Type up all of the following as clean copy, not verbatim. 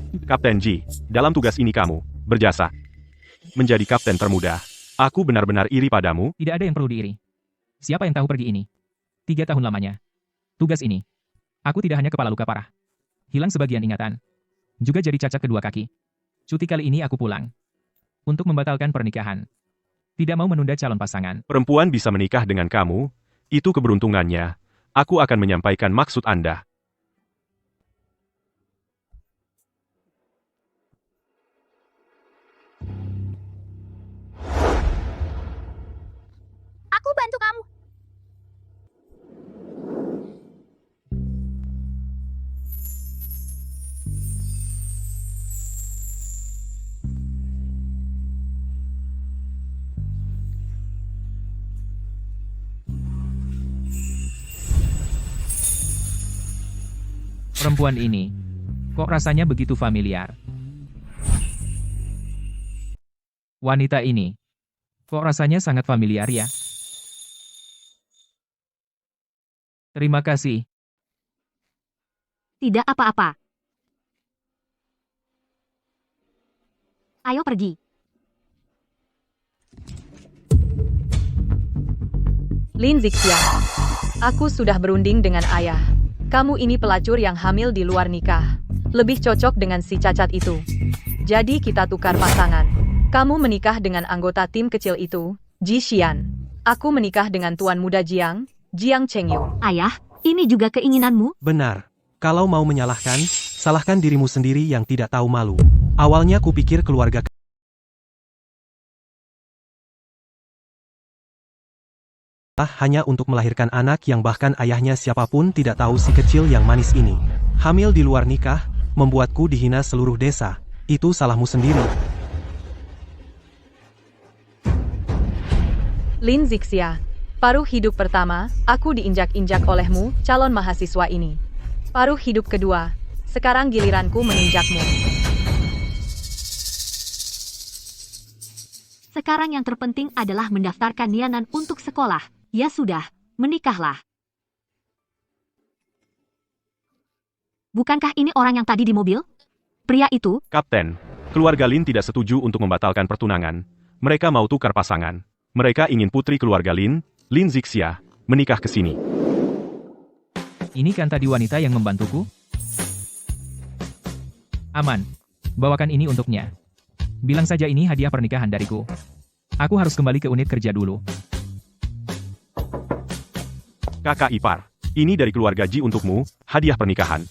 Kapten Ji, dalam tugas ini kamu berjasa menjadi kapten termuda. Aku benar-benar iri padamu. Tidak ada yang perlu diiri. Siapa yang tahu pergi ini? 3 tahun lamanya. Tugas ini. Aku tidak hanya kepala luka parah. Hilang sebagian ingatan. Juga jadi cacat kedua kaki. Cuti kali ini aku pulang. Untuk membatalkan pernikahan. Tidak mau menunda calon pasangan. Perempuan bisa menikah dengan kamu, itu keberuntungannya. Aku akan menyampaikan maksud Anda. Aku bantu kamu. Perempuan ini. Kok rasanya begitu familiar? Wanita ini. Kok rasanya sangat familiar ya? Terima kasih. Tidak apa-apa. Ayo pergi. Lin Zixia, aku sudah berunding dengan ayah. Kamu ini pelacur yang hamil di luar nikah. Lebih cocok dengan si cacat itu. Jadi kita tukar pasangan. Kamu menikah dengan anggota tim kecil itu, Ji Xian. Aku menikah dengan tuan muda Jiang, Jiang Chengyu. Ayah, ini juga keinginanmu? Benar. Kalau mau menyalahkan, salahkan dirimu sendiri yang tidak tahu malu. Awalnya kupikir keluarga hanya untuk melahirkan anak yang bahkan ayahnya siapapun tidak tahu si kecil yang manis ini. Hamil di luar nikah, membuatku dihina seluruh desa. Itu salahmu sendiri. Lin Zixia, paruh hidup pertama, aku diinjak-injak olehmu, calon mahasiswa ini. Paruh hidup kedua, sekarang giliranku menginjakmu. Sekarang yang terpenting adalah mendaftarkan Nianan untuk sekolah. Ya sudah, menikahlah. Bukankah ini orang yang tadi di mobil? Pria itu? Kapten, keluarga Lin tidak setuju untuk membatalkan pertunangan. Mereka mau tukar pasangan. Mereka ingin putri keluarga Lin, Lin Zixia, menikah ke sini. Ini kan tadi wanita yang membantuku? Aman. Bawakan ini untuknya. Bilang saja ini hadiah pernikahan dariku. Aku harus kembali ke unit kerja dulu. Kakak ipar, ini dari keluarga Ji untukmu, hadiah pernikahan.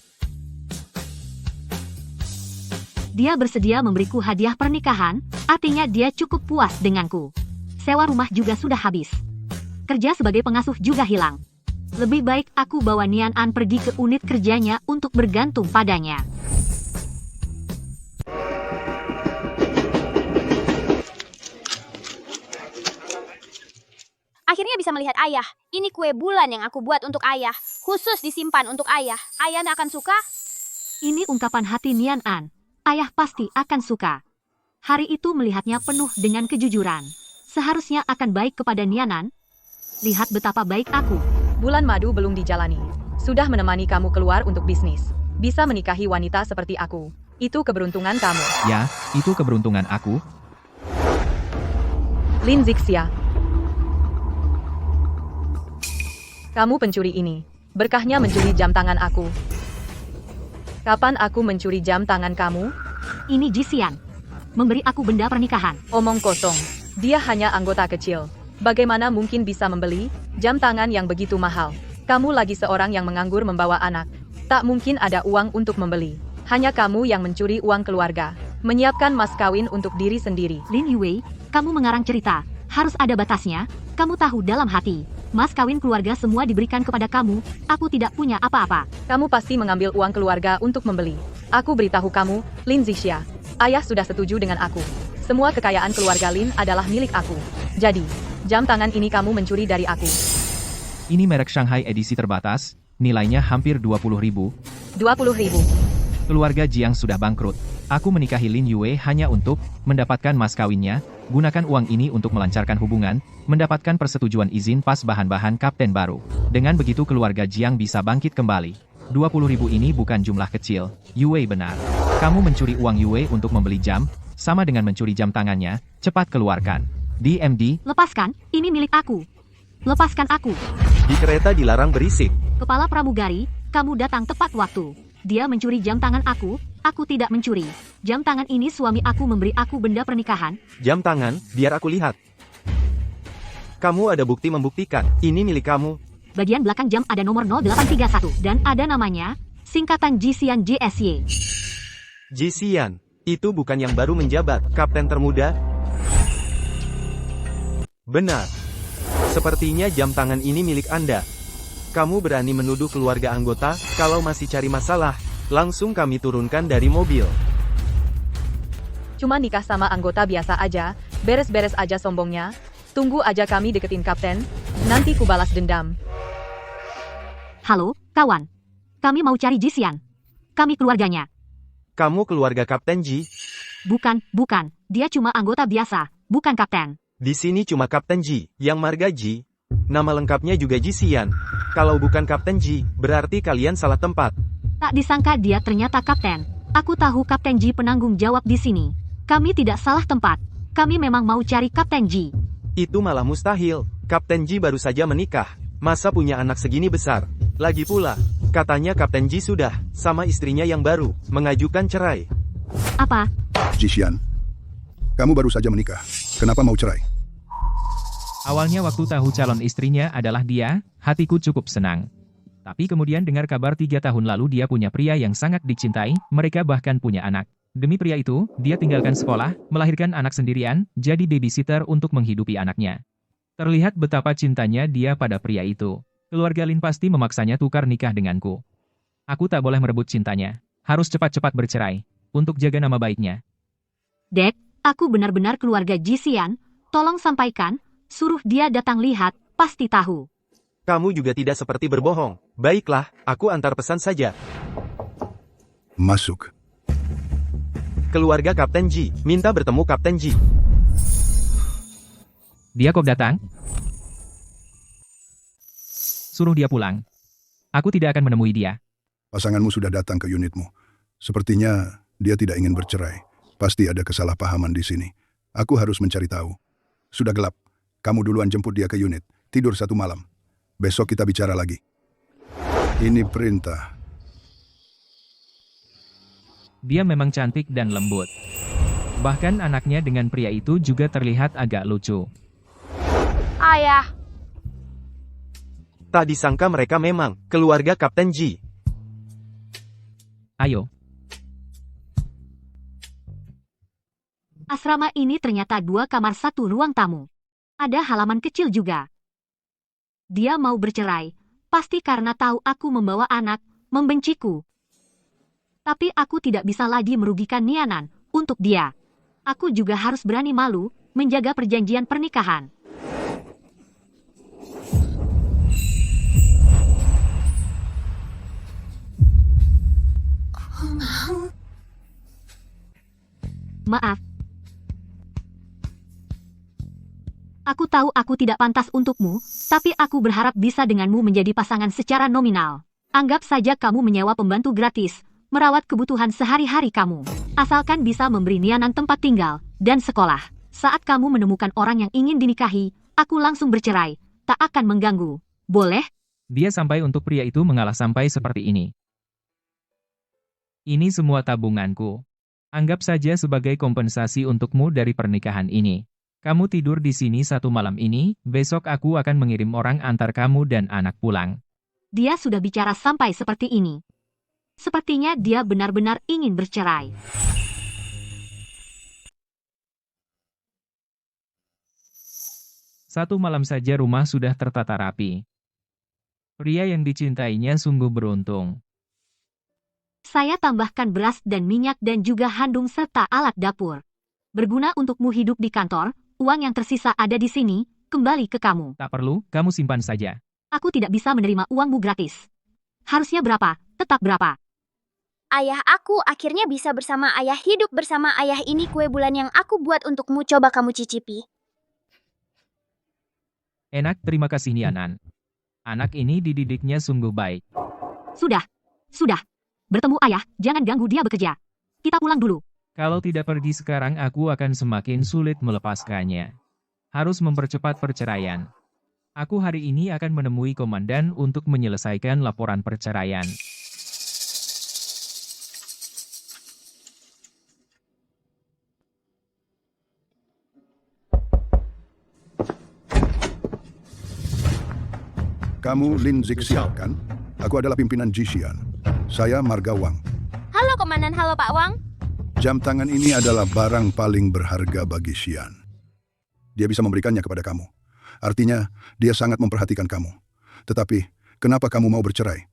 Dia bersedia memberiku hadiah pernikahan, artinya dia cukup puas denganku. Sewa rumah juga sudah habis. Kerja sebagai pengasuh juga hilang. Lebih baik aku bawa Nian An pergi ke unit kerjanya untuk bergantung padanya. Akhirnya bisa melihat ayah. Ini kue bulan yang aku buat untuk ayah. Khusus disimpan untuk ayah. Ayah akan suka? Ini ungkapan hati Nian An. Ayah pasti akan suka. Hari itu melihatnya penuh dengan kejujuran. Seharusnya akan baik kepada Nian An. Lihat betapa baik aku. Bulan madu belum dijalani. Sudah menemani kamu keluar untuk bisnis. Bisa menikahi wanita seperti aku. Itu keberuntungan kamu. Ya, itu keberuntungan aku. Lin Zixia. Kamu pencuri ini. Berkahnya mencuri jam tangan aku. Kapan aku mencuri jam tangan kamu? Ini Ji Xian. Memberi aku benda pernikahan. Omong kosong. Dia hanya anggota kecil. Bagaimana mungkin bisa membeli jam tangan yang begitu mahal? Kamu lagi seorang yang menganggur membawa anak. Tak mungkin ada uang untuk membeli. Hanya kamu yang mencuri uang keluarga. Menyiapkan mas kawin untuk diri sendiri. Lin Yue, kamu mengarang cerita. Harus ada batasnya. Kamu tahu dalam hati. Mas kawin keluarga semua diberikan kepada kamu. Aku tidak punya apa-apa. Kamu pasti mengambil uang keluarga untuk membeli. Aku beritahu kamu, Lin Zixia. Ayah sudah setuju dengan aku. Semua kekayaan keluarga Lin adalah milik aku. Jadi, jam tangan ini kamu mencuri dari aku. Ini merek Shanghai edisi terbatas, nilainya hampir 20.000. 20.000. Keluarga Jiang sudah bangkrut. Aku menikahi Lin Yue hanya untuk mendapatkan mas kawinnya. Gunakan uang ini untuk melancarkan hubungan, mendapatkan persetujuan izin pas bahan-bahan kapten baru. Dengan begitu keluarga Jiang bisa bangkit kembali. 20.000 ini bukan jumlah kecil. Yue benar. Kamu mencuri uang Yue untuk membeli jam, sama dengan mencuri jam tangannya, cepat keluarkan. DMD, Lepaskan, ini milik aku. Lepaskan aku. Di kereta dilarang berisik. Kepala pramugari, kamu datang tepat waktu. Dia mencuri jam tangan aku tidak mencuri. Jam tangan ini suami aku memberi aku benda pernikahan. Jam tangan, biar aku lihat. Kamu ada bukti membuktikan, ini milik kamu. Bagian belakang jam ada nomor 0831 dan ada namanya, singkatan Jisian JSY. Jisian, itu bukan yang baru menjabat, kapten termuda? Benar. Sepertinya jam tangan ini milik Anda. Kamu berani menuduh keluarga anggota, kalau masih cari masalah, langsung kami turunkan dari mobil. Cuma nikah sama anggota biasa aja, beres-beres aja sombongnya. Tunggu aja kami deketin kapten, nanti ku balas dendam. Halo, kawan. Kami mau cari Jisian. Kami keluarganya. Kamu keluarga Kapten Ji? Bukan. Dia cuma anggota biasa, bukan kapten. Di sini cuma Kapten Ji, yang marga Ji. Nama lengkapnya juga Jisian. Kalau bukan Kapten Ji, berarti kalian salah tempat. Tak disangka dia ternyata kapten. Aku tahu Kapten Ji penanggung jawab di sini. Kami tidak salah tempat. Kami memang mau cari Kapten Ji. Itu malah mustahil. Kapten Ji baru saja menikah. Masa punya anak segini besar? Lagi pula, katanya Kapten Ji sudah, sama istrinya yang baru, mengajukan cerai. Apa? Jisian, kamu baru saja menikah. Kenapa mau cerai? awalnya waktu tahu calon istrinya adalah dia, hatiku cukup senang. Tapi kemudian dengar kabar 3 tahun lalu dia punya pria yang sangat dicintai, mereka bahkan punya anak. Demi pria itu, dia tinggalkan sekolah, melahirkan anak sendirian, jadi babysitter untuk menghidupi anaknya. Terlihat betapa cintanya dia pada pria itu. Keluarga Lin pasti memaksanya tukar nikah denganku. Aku tak boleh merebut cintanya. Harus cepat-cepat bercerai. Untuk jaga nama baiknya. Dek, aku benar-benar keluarga Jisian. Tolong sampaikan, suruh dia datang lihat, pasti tahu. Kamu juga tidak seperti berbohong. Baiklah, aku antar pesan saja. Masuk. Keluarga Kapten Ji, minta bertemu Kapten Ji. Dia kok datang? Suruh dia pulang. Aku tidak akan menemui dia. Pasanganmu sudah datang ke unitmu. Sepertinya dia tidak ingin bercerai. Pasti ada kesalahpahaman di sini. Aku harus mencari tahu. Sudah gelap. Kamu duluan jemput dia ke unit. Tidur 1 malam. Besok kita bicara lagi. Ini perintah. Dia memang cantik dan lembut. Bahkan anaknya dengan pria itu juga terlihat agak lucu. Ayah, Tak disangka mereka memang keluarga Kapten Ji. Ayo. Asrama ini ternyata 2 kamar 1 ruang tamu. Ada halaman kecil juga. Dia mau bercerai, pasti karena tahu aku membawa anak, membenciku. Tapi aku tidak bisa lagi merugikan Nianan untuk dia. Aku juga harus berani malu, menjaga perjanjian pernikahan. Maaf. Aku tahu aku tidak pantas untukmu, tapi aku berharap bisa denganmu menjadi pasangan secara nominal. Anggap saja kamu menyewa pembantu gratis, merawat kebutuhan sehari-hari kamu. Asalkan bisa memberi Nianan tempat tinggal dan sekolah. Saat kamu menemukan orang yang ingin dinikahi, aku langsung bercerai, tak akan mengganggu. Boleh? Dia sampai untuk pria itu mengalah sampai seperti ini. Ini semua tabunganku. Anggap saja sebagai kompensasi untukmu dari pernikahan ini. Kamu tidur di sini 1 malam ini, besok aku akan mengirim orang antar kamu dan anak pulang. Dia sudah bicara sampai seperti ini. Sepertinya dia benar-benar ingin bercerai. Satu malam saja rumah sudah tertata rapi. Pria yang dicintainya sungguh beruntung. Saya tambahkan beras dan minyak dan juga handuk serta alat dapur. Berguna untukmu hidup di kantor, uang yang tersisa ada di sini, kembali ke kamu. Tak perlu, kamu simpan saja. Aku tidak bisa menerima uangmu gratis. Harusnya berapa, tetap berapa. ayah aku akhirnya bisa bersama ayah, hidup bersama ayah. Ini kue bulan yang aku buat untukmu, coba kamu cicipi. Enak, terima kasih Nianan. Anak ini dididiknya sungguh baik. Sudah. Bertemu ayah, jangan ganggu dia bekerja. kita pulang dulu. Kalau tidak pergi sekarang aku akan semakin sulit melepaskannya. Harus mempercepat perceraian. Aku hari ini akan menemui komandan untuk menyelesaikan laporan perceraian. Kamu Lin Zixia, kan? Aku adalah pimpinan Jishian. Saya Marga Wang. Halo Komandan, halo Pak Wang. Jam tangan ini adalah barang paling berharga bagi Xian. Dia bisa memberikannya kepada kamu. Artinya, dia sangat memperhatikan kamu. Tetapi, kenapa kamu mau bercerai?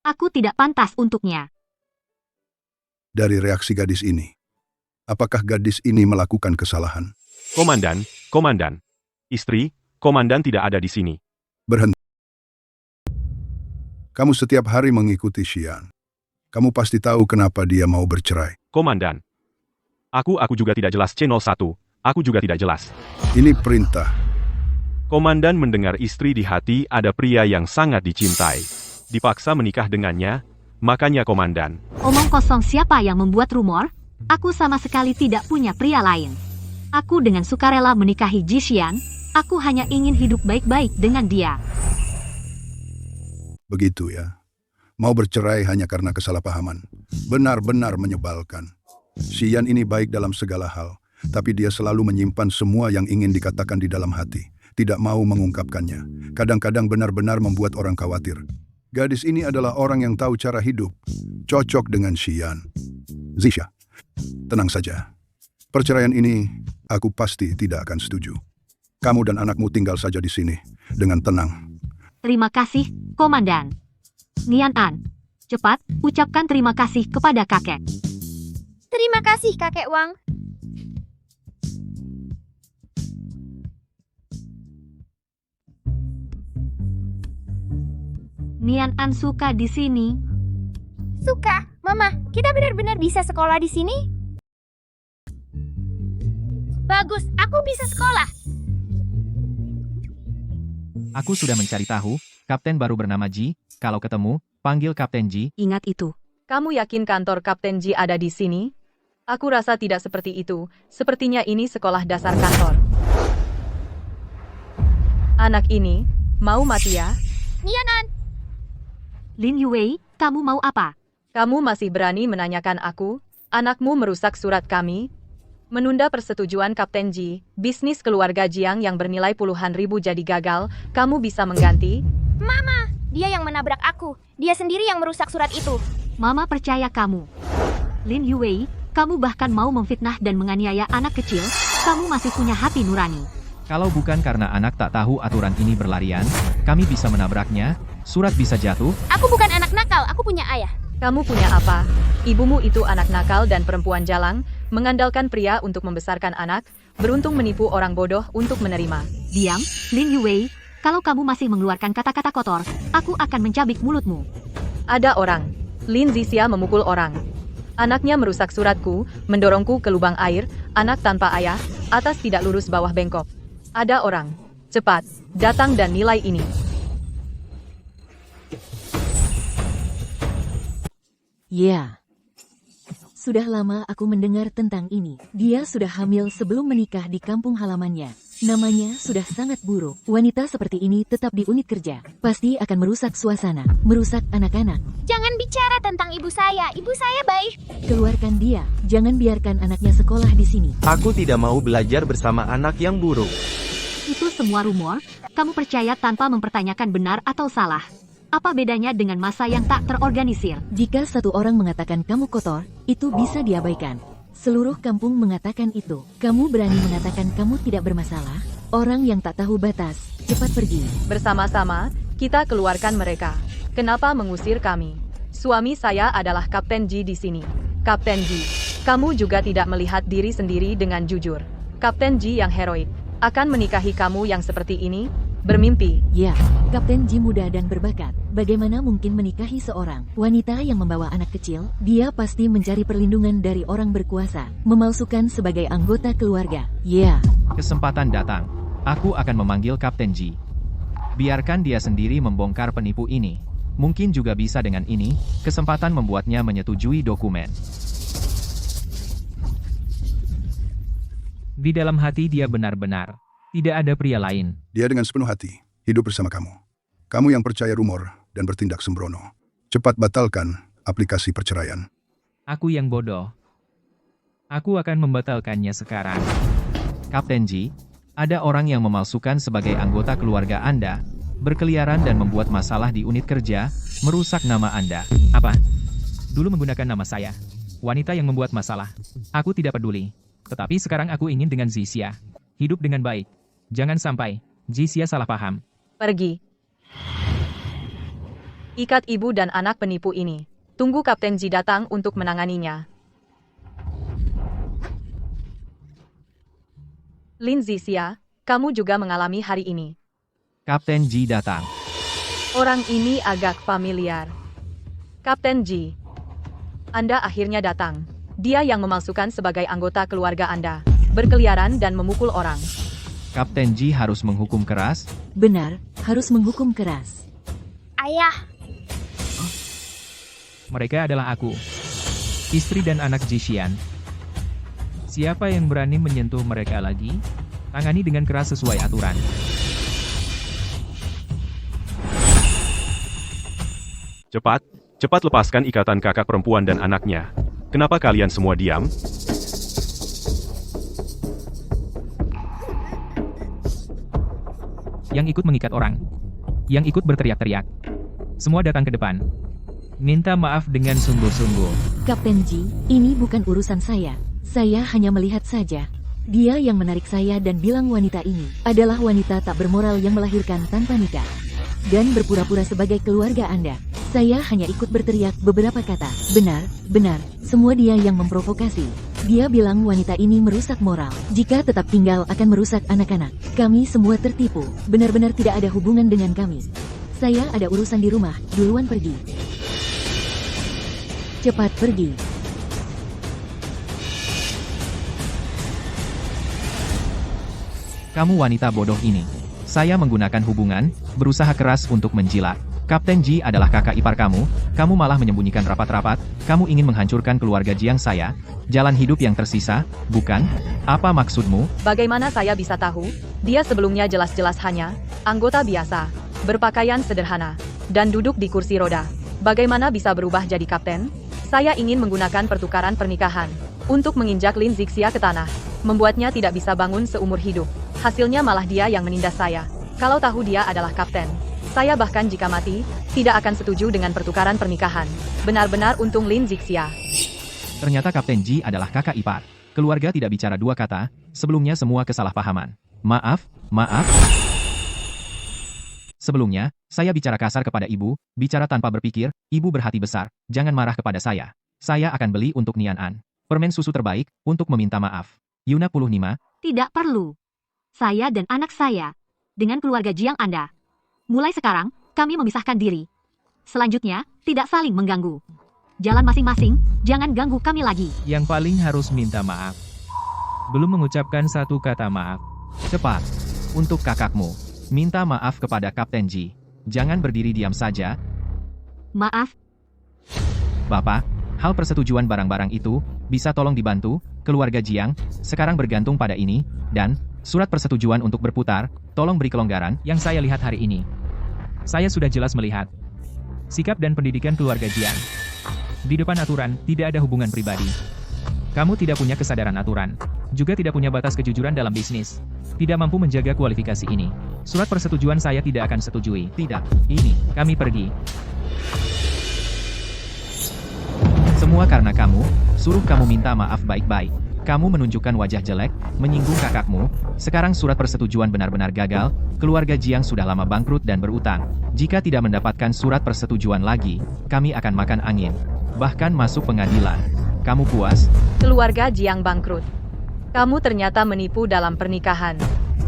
Aku tidak pantas untuknya. Dari reaksi gadis ini, apakah gadis ini melakukan kesalahan? Komandan. Istri, komandan tidak ada di sini. Berhenti. Kamu setiap hari mengikuti Xian. Kamu pasti tahu kenapa dia mau bercerai. Komandan. Aku juga tidak jelas C01. Aku juga tidak jelas. Ini perintah. Komandan mendengar istri di hati ada pria yang sangat dicintai. Dipaksa menikah dengannya, makanya komandan. Omong kosong, siapa yang membuat rumor? Aku sama sekali tidak punya pria lain. Aku dengan sukarela menikahi Jishian. Aku hanya ingin hidup baik-baik dengan dia. Begitu ya. Mau bercerai hanya karena kesalahpahaman. Benar-benar menyebalkan. Xian ini baik dalam segala hal, tapi dia selalu menyimpan semua yang ingin dikatakan di dalam hati. Tidak mau mengungkapkannya. Kadang-kadang benar-benar membuat orang khawatir. Gadis ini adalah orang yang tahu cara hidup. Cocok dengan Xian. Zixia, tenang saja. Perceraian ini, aku pasti tidak akan setuju. Kamu dan anakmu tinggal saja di sini, dengan tenang. Terima kasih, Komandan. Nian An, cepat ucapkan terima kasih kepada kakek. Terima kasih Kakek Wang. Nian An suka di sini. Suka, Mama, kita benar-benar bisa sekolah di sini? Bagus, aku bisa sekolah. Aku sudah mencari tahu, kapten baru bernama Ji. Kalau ketemu, panggil Kapten Ji. Ingat itu. Kamu yakin kantor Kapten Ji ada di sini? Aku rasa tidak seperti itu. Sepertinya ini sekolah dasar kantor. Anak ini, mau mati ya? Nianan, Lin Yue, kamu mau apa? Kamu masih berani menanyakan aku? Anakmu merusak surat kami? Menunda persetujuan Kapten Ji, bisnis keluarga Jiang yang bernilai puluhan ribu jadi gagal, kamu bisa mengganti? Mama, dia yang menabrak aku. Dia sendiri yang merusak surat itu. Mama percaya kamu. Lin Yue, kamu bahkan mau memfitnah dan menganiaya anak kecil. Kamu masih punya hati nurani. Kalau bukan karena anak tak tahu aturan ini berlarian, kami bisa menabraknya, surat bisa jatuh. Aku bukan anak nakal, aku punya ayah. Kamu punya apa? Ibumu itu anak nakal dan perempuan jalang, mengandalkan pria untuk membesarkan anak, beruntung menipu orang bodoh untuk menerima. Diam, Lin Yue. Kalau kamu masih mengeluarkan kata-kata kotor, aku akan mencabik mulutmu. Ada orang. Lin Zixia memukul orang. Anaknya merusak suratku, mendorongku ke lubang air, anak tanpa ayah, atas tidak lurus bawah bengkok. Ada orang. Cepat, datang dan nilai ini. Ya. Sudah lama aku mendengar tentang ini. Dia sudah hamil sebelum menikah di kampung halamannya. Namanya sudah sangat buruk. Wanita seperti ini tetap di unit kerja. Pasti akan merusak suasana, merusak anak-anak. Jangan bicara tentang ibu saya. Ibu saya baik. Keluarkan dia. Jangan biarkan anaknya sekolah di sini. Aku tidak mau belajar bersama anak yang buruk. Itu semua rumor. Kamu percaya tanpa mempertanyakan benar atau salah. Apa bedanya dengan masa yang tak terorganisir? Jika satu orang mengatakan kamu kotor, itu bisa diabaikan. Seluruh kampung mengatakan itu. Kamu berani mengatakan kamu tidak bermasalah? Orang yang tak tahu batas, cepat pergi. Bersama-sama, kita keluarkan mereka. Kenapa mengusir kami? Suami saya adalah Kapten Ji di sini. Kapten Ji, kamu juga tidak melihat diri sendiri dengan jujur. Kapten Ji yang heroik akan menikahi kamu yang seperti ini? Bermimpi. Ya, Kapten Ji muda dan berbakat. Bagaimana mungkin menikahi seorang wanita yang membawa anak kecil? Dia pasti mencari perlindungan dari orang berkuasa, memalsukan sebagai anggota keluarga. Ya. Kesempatan datang. Aku akan memanggil Kapten Ji. Biarkan dia sendiri membongkar penipu ini. Mungkin juga bisa dengan ini, kesempatan membuatnya menyetujui dokumen. Di dalam hati dia benar-benar tidak ada pria lain. Dia dengan sepenuh hati hidup bersama kamu. Kamu yang percaya rumor dan bertindak sembrono. Cepat batalkan aplikasi perceraian. Aku yang bodoh. Aku akan membatalkannya sekarang. Kapten Ji, ada orang yang memalsukan sebagai anggota keluarga Anda, berkeliaran dan membuat masalah di unit kerja, merusak nama Anda. Apa? Dulu menggunakan nama saya. Wanita yang membuat masalah. Aku tidak peduli. Tetapi sekarang aku ingin dengan Zixia. Hidup dengan baik. Jangan sampai Zixia salah paham. Pergi. Ikat ibu dan anak penipu ini. Tunggu Kapten Ji datang untuk menanganinya. Lin Zixia, kamu juga mengalami hari ini. Kapten Ji datang. Orang ini agak familiar. Kapten Ji, Anda akhirnya datang. Dia yang memalsukan sebagai anggota keluarga Anda, berkeliaran dan memukul orang. Kapten Ji harus menghukum keras. Benar, harus menghukum keras. Ayah, Mereka adalah aku. Istri dan anak Jixian. Siapa yang berani menyentuh mereka lagi? Tangani dengan keras sesuai aturan. Cepat lepaskan ikatan kakak perempuan dan anaknya. Kenapa kalian semua diam? Yang ikut mengikat orang. Yang ikut berteriak-teriak. Semua datang ke depan. Minta maaf dengan sungguh-sungguh. Kapten Ji, ini bukan urusan saya. Saya hanya melihat saja. Dia yang menarik saya dan bilang wanita ini adalah wanita tak bermoral yang melahirkan tanpa nikah. Dan berpura-pura sebagai keluarga Anda. Saya hanya ikut berteriak beberapa kata. Benar, semua dia yang memprovokasi. Dia bilang wanita ini merusak moral. Jika tetap tinggal akan merusak anak-anak. Kami semua tertipu. Benar-benar tidak ada hubungan dengan kami. Saya ada urusan di rumah, duluan pergi. Cepat pergi. Kamu wanita bodoh ini. Saya menggunakan hubungan, berusaha keras untuk menjilat. Kapten Ji adalah kakak ipar kamu malah menyembunyikan rapat-rapat, kamu ingin menghancurkan keluarga Jiang saya, jalan hidup yang tersisa, bukan? Apa maksudmu? Bagaimana saya bisa tahu? Dia sebelumnya jelas-jelas hanya anggota biasa, berpakaian sederhana, dan duduk di kursi roda. Bagaimana bisa berubah jadi kapten? Saya ingin menggunakan pertukaran pernikahan untuk menginjak Lin Zixia ke tanah, membuatnya tidak bisa bangun seumur hidup. Hasilnya malah dia yang menindas saya. Kalau tahu dia adalah kapten, saya bahkan jika mati, tidak akan setuju dengan pertukaran pernikahan. Benar-benar untung Lin Zixia. Ternyata Kapten Ji adalah kakak ipar. Keluarga tidak bicara dua kata, sebelumnya semua kesalahpahaman. Maaf. Sebelumnya, saya bicara kasar kepada ibu, bicara tanpa berpikir, ibu berhati besar, jangan marah kepada saya. Saya akan beli untuk Nian An permen susu terbaik, untuk meminta maaf. Yuna 15. Tidak perlu. Saya dan anak saya, dengan keluarga Jiang Anda. Mulai sekarang, kami memisahkan diri. Selanjutnya, tidak saling mengganggu. Jalan masing-masing, jangan ganggu kami lagi. Yang paling harus minta maaf. Belum mengucapkan satu kata maaf. Cepat. Untuk kakakmu, minta maaf kepada Kapten Ji. Jangan berdiri diam saja. Maaf, Bapak, hal persetujuan barang-barang itu, bisa tolong dibantu, keluarga Jiang, sekarang bergantung pada ini, dan, surat persetujuan untuk berputar, tolong beri kelonggaran. Yang saya lihat hari ini, saya sudah jelas melihat sikap dan pendidikan keluarga Jiang. Di depan aturan, tidak ada hubungan pribadi. Kamu tidak punya kesadaran aturan, juga tidak punya batas kejujuran dalam bisnis. Tidak mampu menjaga kualifikasi ini. Surat persetujuan saya tidak akan setujui. Tidak, ini, Kami pergi. semua karena kamu, suruh kamu minta maaf baik-baik. Kamu menunjukkan wajah jelek, menyinggung kakakmu, sekarang surat persetujuan benar-benar gagal, keluarga Jiang sudah lama bangkrut dan berutang. Jika tidak mendapatkan surat persetujuan lagi, kami akan makan angin, bahkan masuk pengadilan. Kamu puas? Keluarga Jiang bangkrut. Kamu ternyata menipu dalam pernikahan.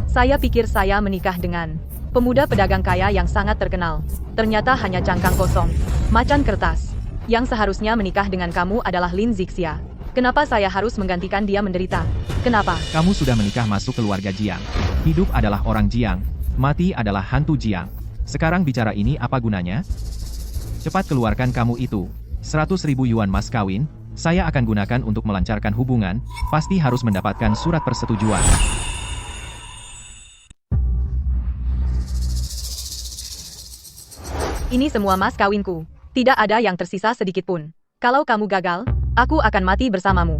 Saya pikir saya menikah dengan pemuda pedagang kaya yang sangat terkenal. Ternyata hanya cangkang kosong, macan kertas. Yang seharusnya menikah dengan kamu adalah Lin Zixia. Kenapa saya harus menggantikan dia menderita? Kenapa? Kamu sudah menikah masuk keluarga Jiang. Hidup adalah orang Jiang, mati adalah hantu Jiang. Sekarang bicara ini apa gunanya? Cepat keluarkan kamu itu. 100.000 yuan mas kawin, Saya akan gunakan untuk melancarkan hubungan, pasti harus mendapatkan surat persetujuan. Ini semua mas kawinku. Tidak ada yang tersisa sedikit pun. Kalau kamu gagal, aku akan mati bersamamu.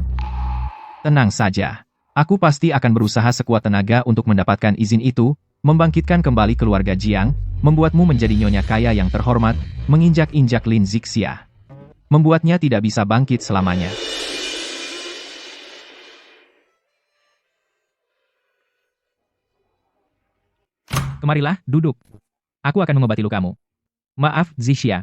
Tenang saja. Aku pasti akan berusaha sekuat tenaga untuk mendapatkan izin itu, membangkitkan kembali keluarga Jiang, membuatmu menjadi nyonya kaya yang terhormat, menginjak-injak Lin Zixia. Membuatnya tidak bisa bangkit selamanya. Kemarilah, duduk. Aku akan mengobati lukamu. Maaf, Zixia.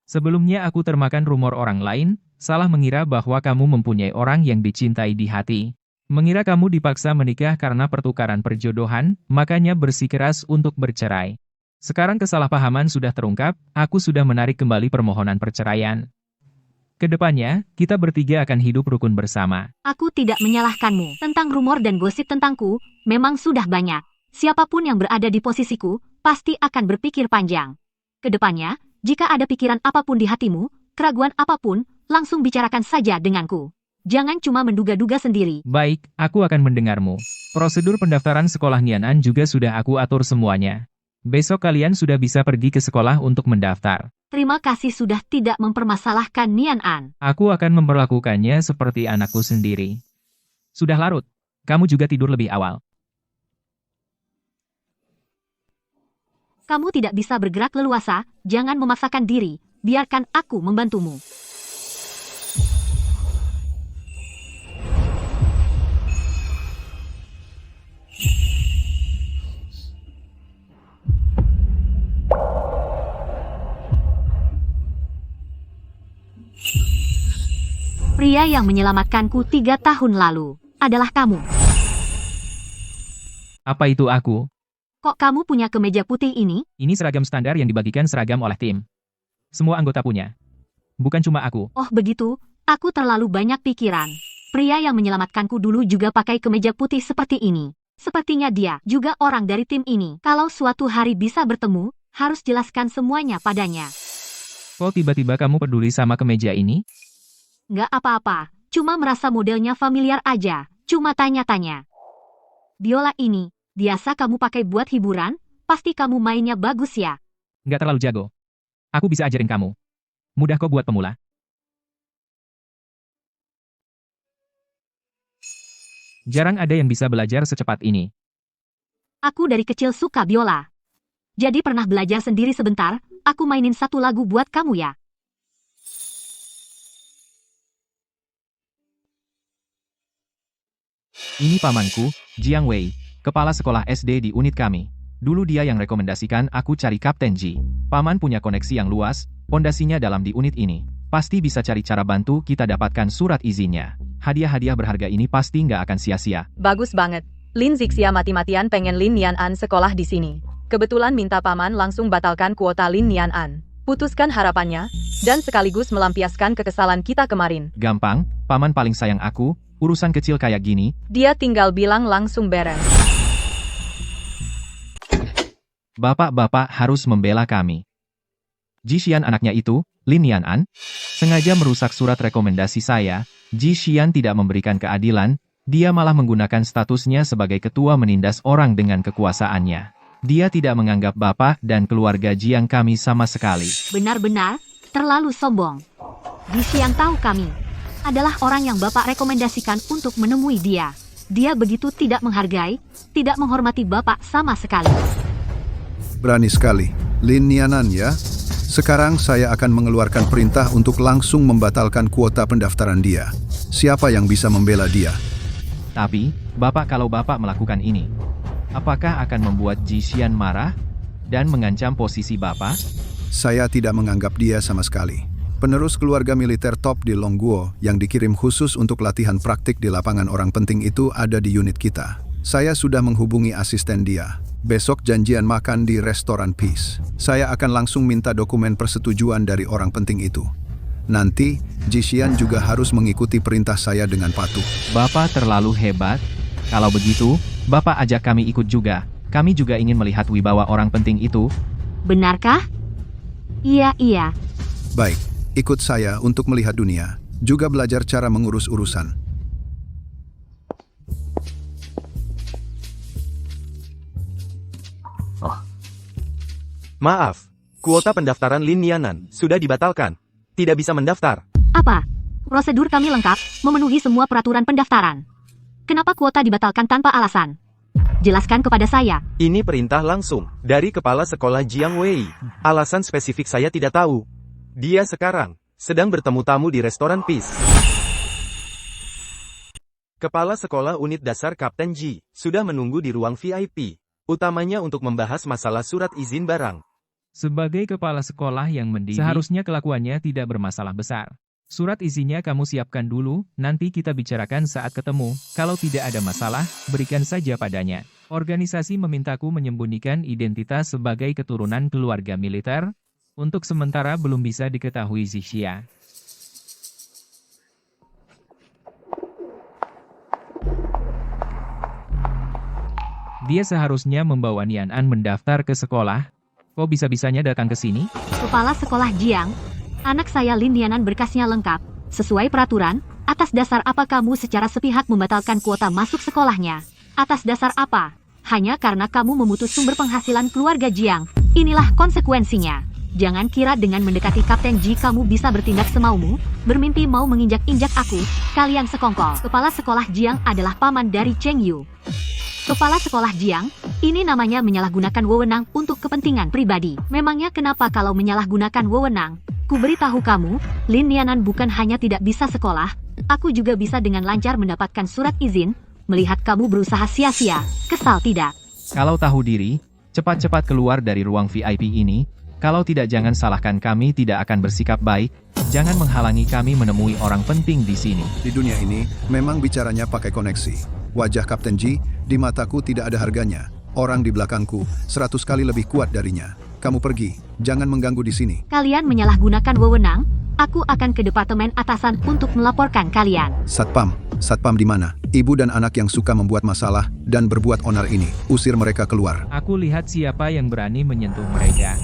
Sebelumnya aku termakan rumor orang lain, salah mengira bahwa kamu mempunyai orang yang dicintai di hati. Mengira kamu dipaksa menikah karena pertukaran perjodohan, makanya bersikeras untuk bercerai. Sekarang kesalahpahaman sudah terungkap, aku sudah menarik kembali permohonan perceraian. Kedepannya, kita bertiga akan hidup rukun bersama. Aku tidak menyalahkanmu. Tentang rumor dan gosip tentangku, memang sudah banyak. Siapapun yang berada di posisiku, pasti akan berpikir panjang. Kedepannya, jika ada pikiran apapun di hatimu, keraguan apapun, langsung bicarakan saja denganku. Jangan cuma menduga-duga sendiri. Baik, aku akan mendengarmu. Prosedur pendaftaran sekolah Nianan juga sudah aku atur semuanya. Besok kalian sudah bisa pergi ke sekolah untuk mendaftar. Terima kasih sudah tidak mempermasalahkan Nian An. Aku akan memperlakukannya seperti anakku sendiri. Sudah larut. Kamu juga tidur lebih awal. Kamu tidak bisa bergerak leluasa, jangan memaksakan diri, biarkan aku membantumu. Pria yang menyelamatkanku 3 tahun lalu adalah kamu. Apa itu aku? Kok kamu punya kemeja putih ini? Ini seragam standar yang dibagikan seragam oleh tim. Semua anggota punya. Bukan cuma aku. Oh begitu, aku terlalu banyak pikiran. Pria yang menyelamatkanku dulu juga pakai kemeja putih seperti ini. Sepertinya dia juga orang dari tim ini. Kalau suatu hari bisa bertemu, harus jelaskan semuanya padanya. Kok tiba-tiba kamu peduli sama kemeja ini? Nggak apa-apa, cuma merasa modelnya familiar aja, cuma tanya-tanya. Biola ini, biasa kamu pakai buat hiburan, pasti kamu mainnya bagus ya? Nggak terlalu jago. Aku bisa ajarin kamu. Mudah kok buat pemula. Jarang ada yang bisa belajar secepat ini. Aku dari kecil suka biola. Jadi pernah belajar sendiri sebentar, aku mainin satu lagu buat kamu ya. Ini pamanku, Jiang Wei, kepala sekolah SD di unit kami. Dulu dia yang rekomendasikan aku cari Kapten Ji. Paman punya koneksi yang luas, pondasinya dalam di unit ini. Pasti bisa cari cara bantu kita dapatkan surat izinnya. Hadiah-hadiah berharga ini pasti nggak akan sia-sia. Bagus banget. Lin Zixia mati-matian pengen Lin Nian An sekolah di sini. Kebetulan minta paman langsung batalkan kuota Lin Nian An. Putuskan harapannya, dan sekaligus melampiaskan kekesalan kita kemarin. Gampang, paman paling sayang aku, urusan kecil kayak gini. Dia tinggal bilang langsung beres. Bapak-bapak harus membela kami. Ji Xian anaknya itu, Lin Nian An, sengaja merusak surat rekomendasi saya. Ji Xian tidak memberikan keadilan, dia malah menggunakan statusnya sebagai ketua menindas orang dengan kekuasaannya. Dia tidak menganggap bapak dan keluarga Jiang kami sama sekali. Benar-benar, terlalu sombong. Ji Xian tahu kami adalah orang yang bapak rekomendasikan untuk menemui dia. Dia begitu tidak menghargai, tidak menghormati bapak sama sekali. Berani sekali. Lin Nianan ya. Sekarang saya akan mengeluarkan perintah untuk langsung membatalkan kuota pendaftaran dia. Siapa yang bisa membela dia? Tapi, bapak kalau bapak melakukan ini, apakah akan membuat Ji Xian marah dan mengancam posisi bapak? Saya tidak menganggap dia sama sekali. Penerus keluarga militer top di Longguo yang dikirim khusus untuk latihan praktik di lapangan orang penting itu ada di unit kita. Saya sudah menghubungi asisten dia. Besok janjian makan di restoran Peace. Saya akan langsung minta dokumen persetujuan dari orang penting itu. Nanti, Ji Xian juga harus mengikuti perintah saya dengan patuh. Bapak terlalu hebat. Kalau begitu, bapak ajak kami ikut juga. Kami juga ingin melihat wibawa orang penting itu. Benarkah? Iya. Baik, ikut saya untuk melihat dunia. juga belajar cara mengurus urusan. Maaf, kuota pendaftaran Lin Nianan sudah dibatalkan. Tidak bisa mendaftar. Apa? Prosedur kami lengkap, memenuhi semua peraturan pendaftaran. Kenapa kuota dibatalkan tanpa alasan? Jelaskan kepada saya. Ini perintah langsung dari kepala sekolah Jiang Wei. Alasan spesifik saya tidak tahu. Dia sekarang sedang bertemu tamu di restoran Peace. Kepala sekolah unit dasar Kapten Ji sudah menunggu di ruang VIP, utamanya untuk membahas masalah surat izin barang. Sebagai kepala sekolah yang mendidik, seharusnya kelakuannya tidak bermasalah besar. Surat izinnya kamu siapkan dulu, nanti kita bicarakan saat ketemu. Kalau tidak ada masalah, berikan saja padanya. Organisasi memintaku menyembunyikan identitas sebagai keturunan keluarga militer. Untuk sementara belum bisa diketahui Zixia. Dia seharusnya membawa Nianan mendaftar ke sekolah. Kok bisa-bisanya datang ke sini? Kepala sekolah Jiang, anak saya Lin Nianan berkasnya lengkap. Sesuai peraturan, atas dasar apa kamu secara sepihak membatalkan kuota masuk sekolahnya? Atas dasar apa? Hanya karena kamu memutus sumber penghasilan keluarga Jiang. Inilah konsekuensinya. Jangan kira dengan mendekati Kapten Ji kamu bisa bertindak semaumu, bermimpi mau menginjak-injak aku, kalian sekongkol. Kepala sekolah Jiang adalah paman dari Cheng Yu. Kepala sekolah Jiang, ini namanya menyalahgunakan wewenang untuk kepentingan pribadi. Memangnya kenapa kalau menyalahgunakan wewenang? Ku beritahu kamu, Lin Nianan bukan hanya tidak bisa sekolah, aku juga bisa dengan lancar mendapatkan surat izin, melihat kamu berusaha sia-sia. Kesal tidak? Kalau tahu diri, cepat-cepat keluar dari ruang VIP ini. Kalau tidak, jangan salahkan kami tidak akan bersikap baik. Jangan menghalangi kami menemui orang penting di sini. Di dunia ini, memang bicaranya pakai koneksi. Wajah Kapten Ji, di mataku tidak ada harganya. Orang di belakangku, 100 kali lebih kuat darinya. Kamu pergi, jangan mengganggu di sini. Kalian menyalahgunakan wewenang, aku akan ke departemen atasan untuk melaporkan kalian. Satpam di mana? Ibu dan anak yang suka membuat masalah dan berbuat onar ini, usir mereka keluar. Aku lihat siapa yang berani menyentuh mereka.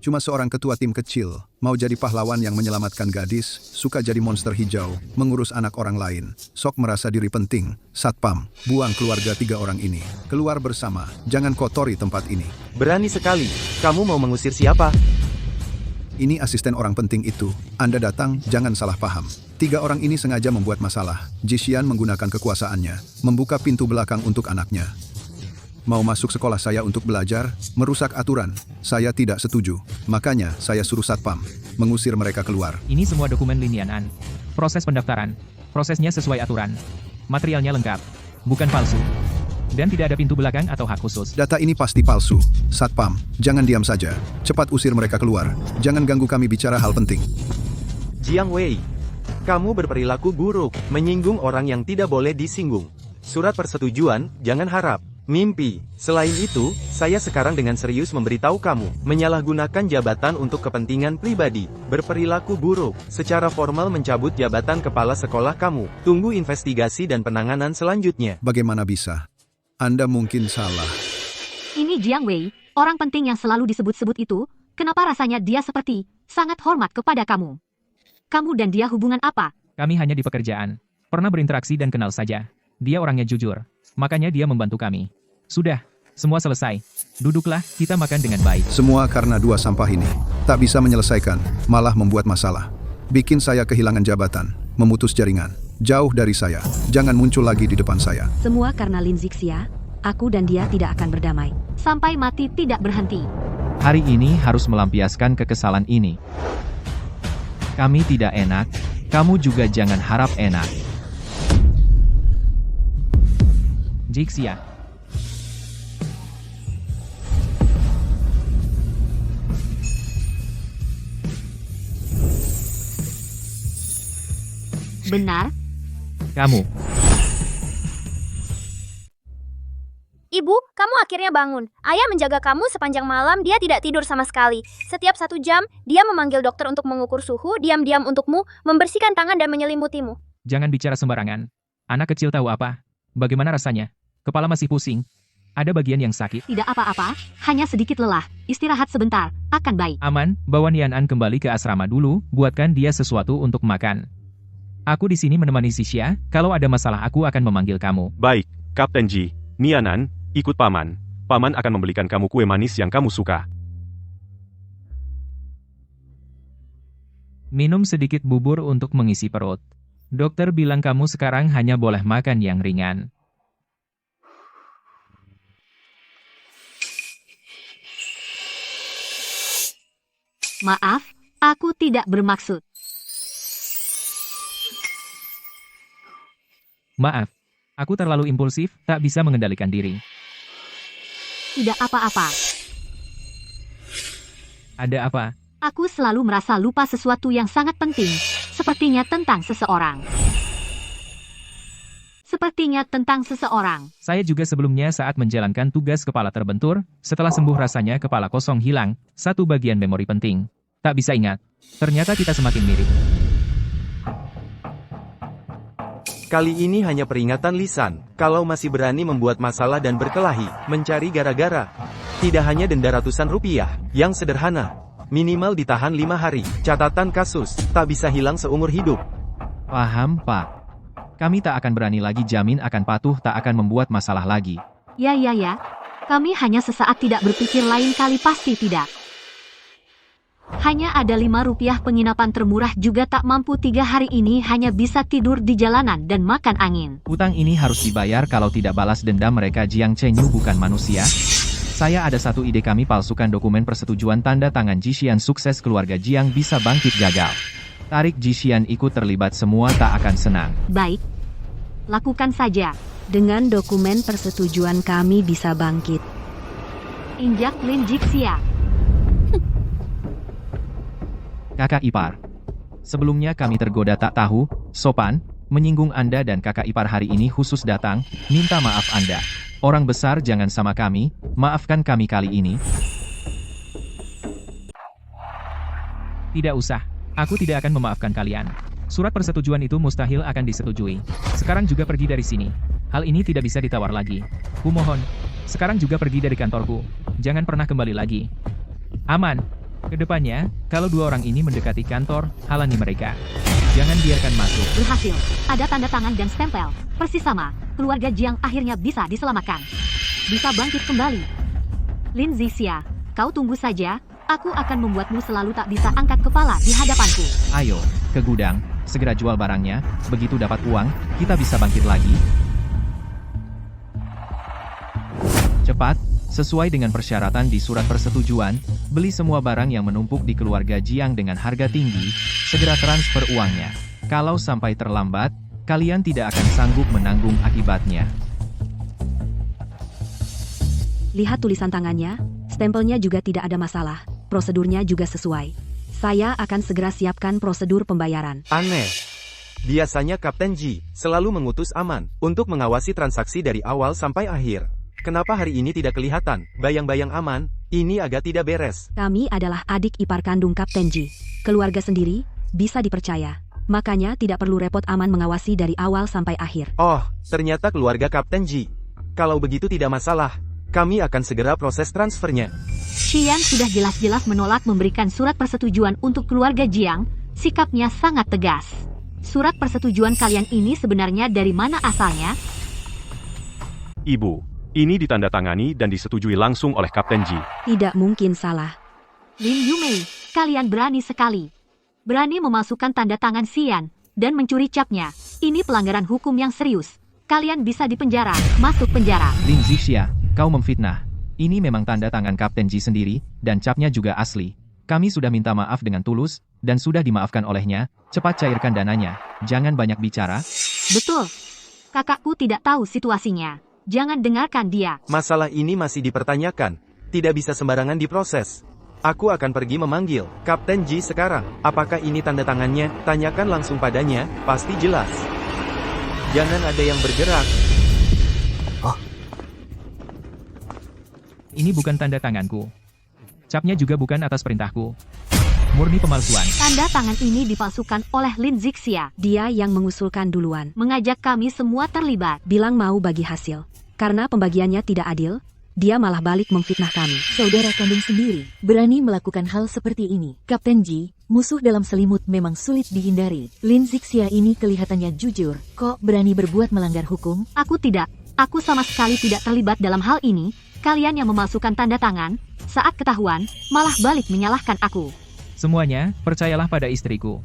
Cuma seorang ketua tim kecil, mau jadi pahlawan yang menyelamatkan gadis, suka jadi monster hijau, mengurus anak orang lain, sok merasa diri penting. Satpam, buang keluarga 3 orang ini. Keluar bersama, jangan kotori tempat ini. Berani sekali. Kamu mau mengusir siapa? Ini asisten orang penting itu. Anda datang, jangan salah paham. 3 orang ini sengaja membuat masalah. Jixian menggunakan kekuasaannya, membuka pintu belakang untuk anaknya. Mau masuk sekolah saya untuk belajar, merusak aturan. Saya tidak setuju. Makanya saya suruh Satpam mengusir mereka keluar. Ini semua dokumen Lin Nianan. Proses pendaftaran. Prosesnya sesuai aturan. Materialnya lengkap. Bukan palsu. Dan tidak ada pintu belakang atau hak khusus. Data ini pasti palsu. Satpam, jangan diam saja. Cepat usir mereka keluar. Jangan ganggu kami bicara hal penting. Jiang Wei, kamu berperilaku buruk, menyinggung orang yang tidak boleh disinggung. Surat persetujuan, jangan harap. Mimpi. Selain itu, saya sekarang dengan serius memberitahu kamu, menyalahgunakan jabatan untuk kepentingan pribadi, berperilaku buruk, secara formal mencabut jabatan kepala sekolah kamu. Tunggu investigasi dan penanganan selanjutnya. Bagaimana bisa? Anda mungkin salah. Ini Jiang Wei, orang penting yang selalu disebut-sebut itu, kenapa rasanya dia seperti sangat hormat kepada kamu? Kamu dan dia hubungan apa? Kami hanya di pekerjaan. Pernah berinteraksi dan kenal saja. Dia orangnya jujur. Makanya dia membantu kami. Sudah, semua selesai. Duduklah, kita makan dengan baik. Semua karena 2 sampah ini. Tak bisa menyelesaikan, malah membuat masalah. Bikin saya kehilangan jabatan, memutus jaringan. Jauh dari saya, jangan muncul lagi di depan saya. Semua karena Lin Zixia, aku dan dia tidak akan berdamai. Sampai mati tidak berhenti. Hari ini harus melampiaskan kekesalan ini. Kami tidak enak, kamu juga jangan harap enak. Zixia. Benar? Kamu. Ibu, kamu akhirnya bangun. Ayah menjaga kamu sepanjang malam, dia tidak tidur sama sekali. Setiap 1 jam, dia memanggil dokter untuk mengukur suhu, diam-diam untukmu, membersihkan tangan dan menyelimutimu. Jangan bicara sembarangan. Anak kecil tahu apa? Bagaimana rasanya? Kepala masih pusing. Ada bagian yang sakit? Tidak apa-apa, hanya sedikit lelah. Istirahat sebentar, akan baik. Aman, bawa Nian-an kembali ke asrama dulu, buatkan dia sesuatu untuk makan. Aku di sini menemani Xixia, kalau ada masalah aku akan memanggil kamu. Baik, Kapten Ji. Nianan, ikut Paman. Paman akan membelikan kamu kue manis yang kamu suka. Minum sedikit bubur untuk mengisi perut. Dokter bilang kamu sekarang hanya boleh makan yang ringan. Maaf, aku tidak bermaksud. Maaf, aku terlalu impulsif, tak bisa mengendalikan diri. Tidak apa-apa. Ada apa? Aku selalu merasa lupa sesuatu yang sangat penting, sepertinya tentang seseorang. Saya juga sebelumnya saat menjalankan tugas kepala terbentur, setelah sembuh rasanya kepala kosong hilang, satu bagian memori penting. Tak bisa ingat. Ternyata kita semakin mirip. Kali ini hanya peringatan lisan. Kalau masih berani membuat masalah dan berkelahi, mencari gara-gara. Tidak hanya denda ratusan rupiah, yang sederhana. Minimal ditahan 5 hari. Catatan kasus, tak bisa hilang seumur hidup. Paham, Pak. Kami tak akan berani lagi jamin akan patuh tak akan membuat masalah lagi. Ya. Kami hanya sesaat tidak berpikir lain kali pasti tidak. Hanya ada 5 rupiah penginapan termurah juga tak mampu 3 hari ini hanya bisa tidur di jalanan dan makan angin. Utang ini harus dibayar kalau tidak balas dendam mereka. Jiang Chenyu bukan manusia. Saya ada satu ide, kami palsukan dokumen persetujuan tanda tangan Jishian sukses keluarga Jiang bisa bangkit gagal. Tarik Jishian ikut terlibat semua tak akan senang. Baik. Lakukan saja. Dengan dokumen persetujuan kami bisa bangkit. Injak Lin Jixia. Kakak ipar. Sebelumnya kami tergoda tak tahu, sopan, menyinggung Anda dan kakak ipar hari ini khusus datang, minta maaf Anda. Orang besar jangan sama kami, maafkan kami kali ini. Tidak usah. Aku tidak akan memaafkan kalian. Surat persetujuan itu mustahil akan disetujui. Sekarang juga pergi dari sini. Hal ini tidak bisa ditawar lagi. Kumohon. Sekarang juga pergi dari kantorku. Jangan pernah kembali lagi. Aman. Kedepannya, kalau 2 orang ini mendekati kantor, halangi mereka. Jangan biarkan masuk. Berhasil. Ada tanda tangan dan stempel. Persis sama. Keluarga Jiang akhirnya bisa diselamatkan. Bisa bangkit kembali. Lin Zixia, kau tunggu saja. Aku akan membuatmu selalu tak bisa angkat kepala di hadapanku. Ayo, ke gudang, segera jual barangnya, begitu dapat uang, kita bisa bangkit lagi. Cepat, sesuai dengan persyaratan di surat persetujuan, beli semua barang yang menumpuk di keluarga Jiang dengan harga tinggi, segera transfer uangnya. Kalau sampai terlambat, kalian tidak akan sanggup menanggung akibatnya. Lihat tulisan tangannya, stempelnya juga tidak ada masalah. Prosedurnya juga sesuai. Saya akan segera siapkan prosedur pembayaran. Aneh. Biasanya Kapten Ji selalu mengutus Aman untuk mengawasi transaksi dari awal sampai akhir. Kenapa hari ini tidak kelihatan? Bayang-bayang Aman, ini agak tidak beres. Kami adalah adik ipar kandung Kapten Ji. Keluarga sendiri, bisa dipercaya. Makanya tidak perlu repot Aman mengawasi dari awal sampai akhir. Oh, ternyata keluarga Kapten Ji. Kalau begitu tidak masalah. Kami akan segera proses transfernya. Xian sudah jelas-jelas menolak memberikan surat persetujuan untuk keluarga Jiang, sikapnya sangat tegas. Surat persetujuan kalian ini sebenarnya dari mana asalnya? Ibu, ini ditandatangani dan disetujui langsung oleh Kapten Ji. Tidak mungkin salah. Lin Yumei, kalian berani sekali. Berani memasukkan tanda tangan Xian, dan mencuri capnya. Ini pelanggaran hukum yang serius. Kalian bisa dipenjara, masuk penjara. Lin Zixia, kau memfitnah. Ini memang tanda tangan Kapten Ji sendiri, dan capnya juga asli. Kami sudah minta maaf dengan tulus, dan sudah dimaafkan olehnya. Cepat cairkan dananya, jangan banyak bicara. Betul. Kakakku tidak tahu situasinya. Jangan dengarkan dia. Masalah ini masih dipertanyakan. Tidak bisa sembarangan diproses. Aku akan pergi memanggil Kapten Ji sekarang. Apakah ini tanda tangannya? Tanyakan langsung padanya, pasti jelas. Jangan ada yang bergerak. Ini bukan tanda tanganku. Capnya juga bukan atas perintahku. Murni pemalsuan. Tanda tangan ini dipalsukan oleh Lin Zixia. Dia yang mengusulkan duluan. Mengajak kami semua terlibat. Bilang mau bagi hasil. Karena pembagiannya tidak adil, dia malah balik memfitnah kami. Saudara kandung sendiri berani melakukan hal seperti ini. Kapten Ji, musuh dalam selimut memang sulit dihindari. Lin Zixia ini kelihatannya jujur. Kok berani berbuat melanggar hukum? Aku tidak. Aku sama sekali tidak terlibat dalam hal ini. Kalian yang memalsukan tanda tangan, saat ketahuan, malah balik menyalahkan aku. Semuanya, percayalah pada istriku.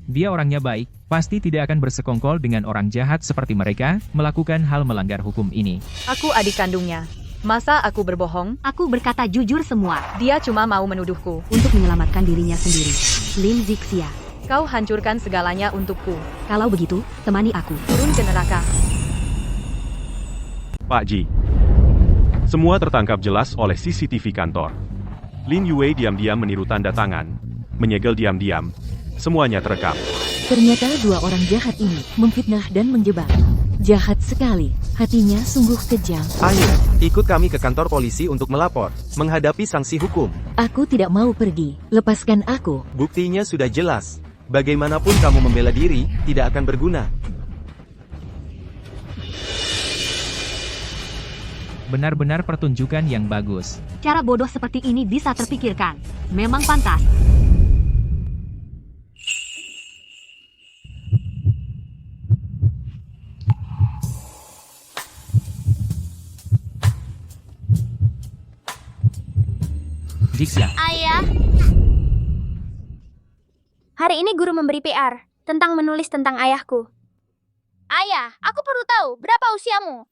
Dia orangnya baik, pasti tidak akan bersekongkol dengan orang jahat seperti mereka, melakukan hal melanggar hukum ini. Aku adik kandungnya. Masa aku berbohong? Aku berkata jujur semua. Dia cuma mau menuduhku. Untuk menyelamatkan dirinya sendiri. Lin Zixia, Kau hancurkan segalanya untukku. kalau begitu, temani aku. Turun ke neraka. Pak Ji. Semua tertangkap jelas oleh CCTV kantor. Lin Yue diam-diam meniru tanda tangan, menyegel diam-diam. Semuanya terekam. Ternyata dua orang jahat ini memfitnah dan menjebak. Jahat sekali, hatinya sungguh kejam. Ayo, ikut kami ke kantor polisi untuk melapor, menghadapi sanksi hukum. Aku tidak mau pergi, lepaskan aku. Buktinya sudah jelas. Bagaimanapun kamu membela diri, tidak akan berguna. Benar-benar pertunjukan yang bagus. Cara bodoh seperti ini bisa terpikirkan. Memang pantas. Zixia, Ayah. Hari ini guru memberi PR tentang menulis tentang ayahku. Ayah, aku perlu tahu berapa usiamu?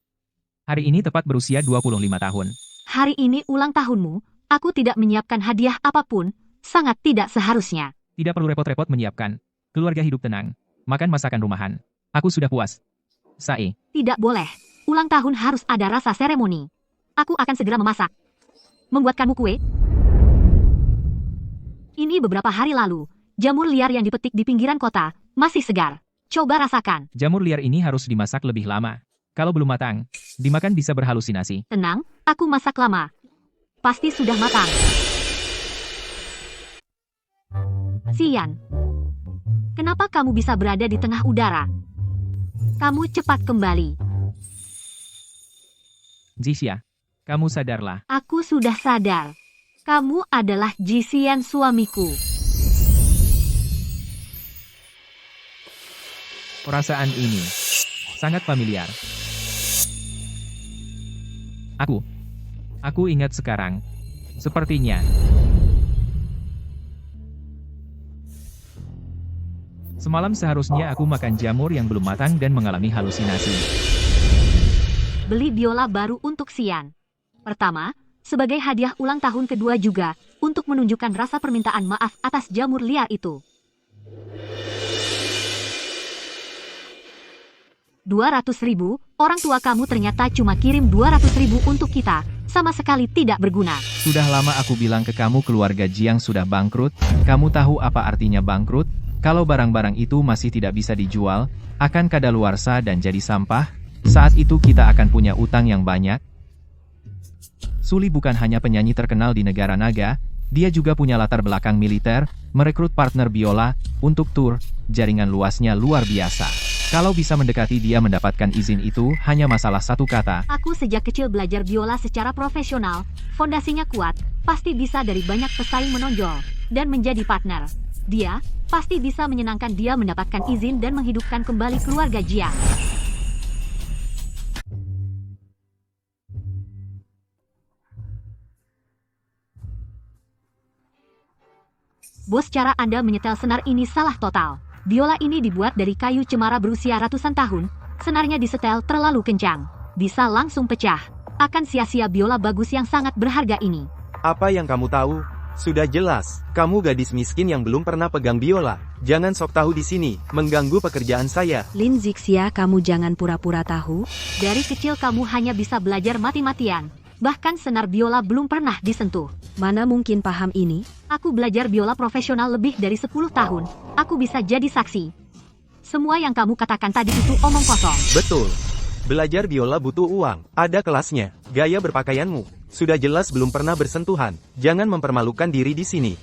hari ini tepat berusia 25 tahun. Hari ini ulang tahunmu, aku tidak menyiapkan hadiah apapun, sangat tidak seharusnya. Tidak perlu repot-repot menyiapkan. Keluarga hidup tenang. Makan masakan rumahan. Aku sudah puas. Sae, Tidak boleh. Ulang tahun harus ada rasa seremoni. Aku akan segera memasak. Membuatkanmu kue? Ini beberapa hari lalu. Jamur liar yang dipetik di pinggiran kota, masih segar. Coba rasakan. jamur liar ini harus dimasak lebih lama. Kalau belum matang, dimakan bisa berhalusinasi. Tenang, aku masak lama. Pasti sudah matang. Sian. Kenapa kamu bisa berada di tengah udara? Kamu cepat kembali. Zixia, kamu sadarlah. Aku sudah sadar. Kamu adalah Jisian suamiku. Perasaan ini sangat familiar. Aku ingat sekarang. Sepertinya. Semalam seharusnya aku makan jamur yang belum matang dan mengalami halusinasi. Beli biola baru untuk Sian. Pertama, sebagai hadiah ulang tahun kedua juga, untuk menunjukkan rasa permintaan maaf atas jamur liar itu. 200.000, orang tua kamu ternyata cuma kirim 200.000 untuk kita, sama sekali tidak berguna. Sudah lama aku bilang ke kamu keluarga Jiang sudah bangkrut, kamu tahu apa artinya bangkrut? Kalau barang-barang itu masih tidak bisa dijual, akan kadaluarsa dan jadi sampah, saat itu kita akan punya utang yang banyak. Suli bukan hanya penyanyi terkenal di negara naga, dia juga punya latar belakang militer, merekrut partner biola, untuk tur, jaringan luasnya luar biasa. Kalau bisa mendekati dia mendapatkan izin itu, hanya masalah satu kata. Aku sejak kecil belajar biola secara profesional, fondasinya kuat, pasti bisa dari banyak pesaing menonjol, dan menjadi partner. Dia, pasti bisa menyenangkan dia mendapatkan izin dan menghidupkan kembali keluarga Jiang. Bos, cara Anda menyetel senar ini salah total. Biola ini dibuat dari kayu cemara berusia ratusan tahun, senarnya disetel terlalu kencang. Bisa langsung pecah. Akan sia-sia biola bagus yang sangat berharga ini. Apa yang kamu tahu? Sudah jelas, kamu gadis miskin yang belum pernah pegang biola. Jangan sok tahu di sini, mengganggu pekerjaan saya. Lin Zixia, kamu jangan pura-pura tahu. Dari kecil kamu hanya bisa belajar mati-matian. Bahkan senar biola belum pernah disentuh. Mana mungkin paham ini? Aku belajar biola profesional lebih dari 10 tahun. Aku bisa jadi saksi. Semua yang kamu katakan tadi itu omong kosong. Betul. Belajar biola butuh uang. Ada kelasnya. Gaya berpakaianmu. Sudah jelas belum pernah bersentuhan. Jangan mempermalukan diri di sini.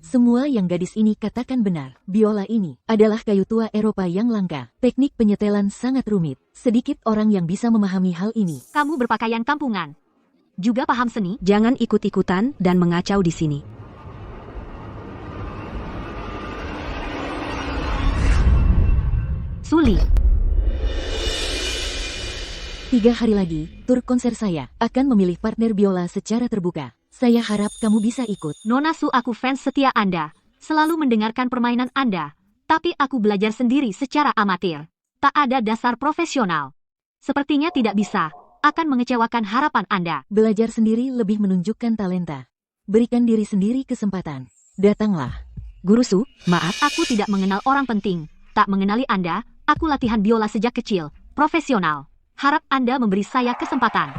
Semua yang gadis ini katakan benar. Biola ini adalah kayu tua Eropa yang langka. Teknik penyetelan sangat rumit. Sedikit orang yang bisa memahami hal ini. Kamu berpakaian kampungan. Juga paham seni? Jangan ikut-ikutan dan mengacau di sini. Suli. 3 hari lagi, tur konser saya akan memilih partner biola secara terbuka. Saya harap kamu bisa ikut. Nona Su, aku fans setia Anda. Selalu mendengarkan permainan Anda. Tapi aku belajar sendiri secara amatir. Tak ada dasar profesional. Sepertinya tidak bisa. Akan mengecewakan harapan Anda. Belajar sendiri lebih menunjukkan talenta. Berikan diri sendiri kesempatan. Datanglah. Guru Su, maaf, aku tidak mengenal orang penting. Tak mengenali Anda, aku latihan biola sejak kecil. Profesional. Harap Anda memberi saya kesempatan.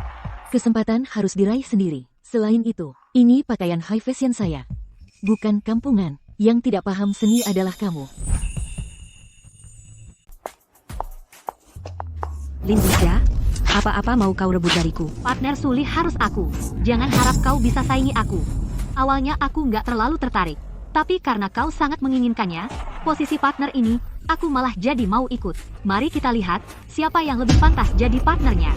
Kesempatan harus diraih sendiri. Selain itu, ini pakaian high fashion saya. Bukan kampungan. Yang tidak paham seni adalah kamu. Lin Zixia, apa-apa mau kau rebut dariku? Partner Suli harus aku. Jangan harap kau bisa saingi aku. Awalnya aku nggak terlalu tertarik. Tapi karena kau sangat menginginkannya, posisi partner ini, aku malah jadi mau ikut. Mari kita lihat, siapa yang lebih pantas jadi partnernya.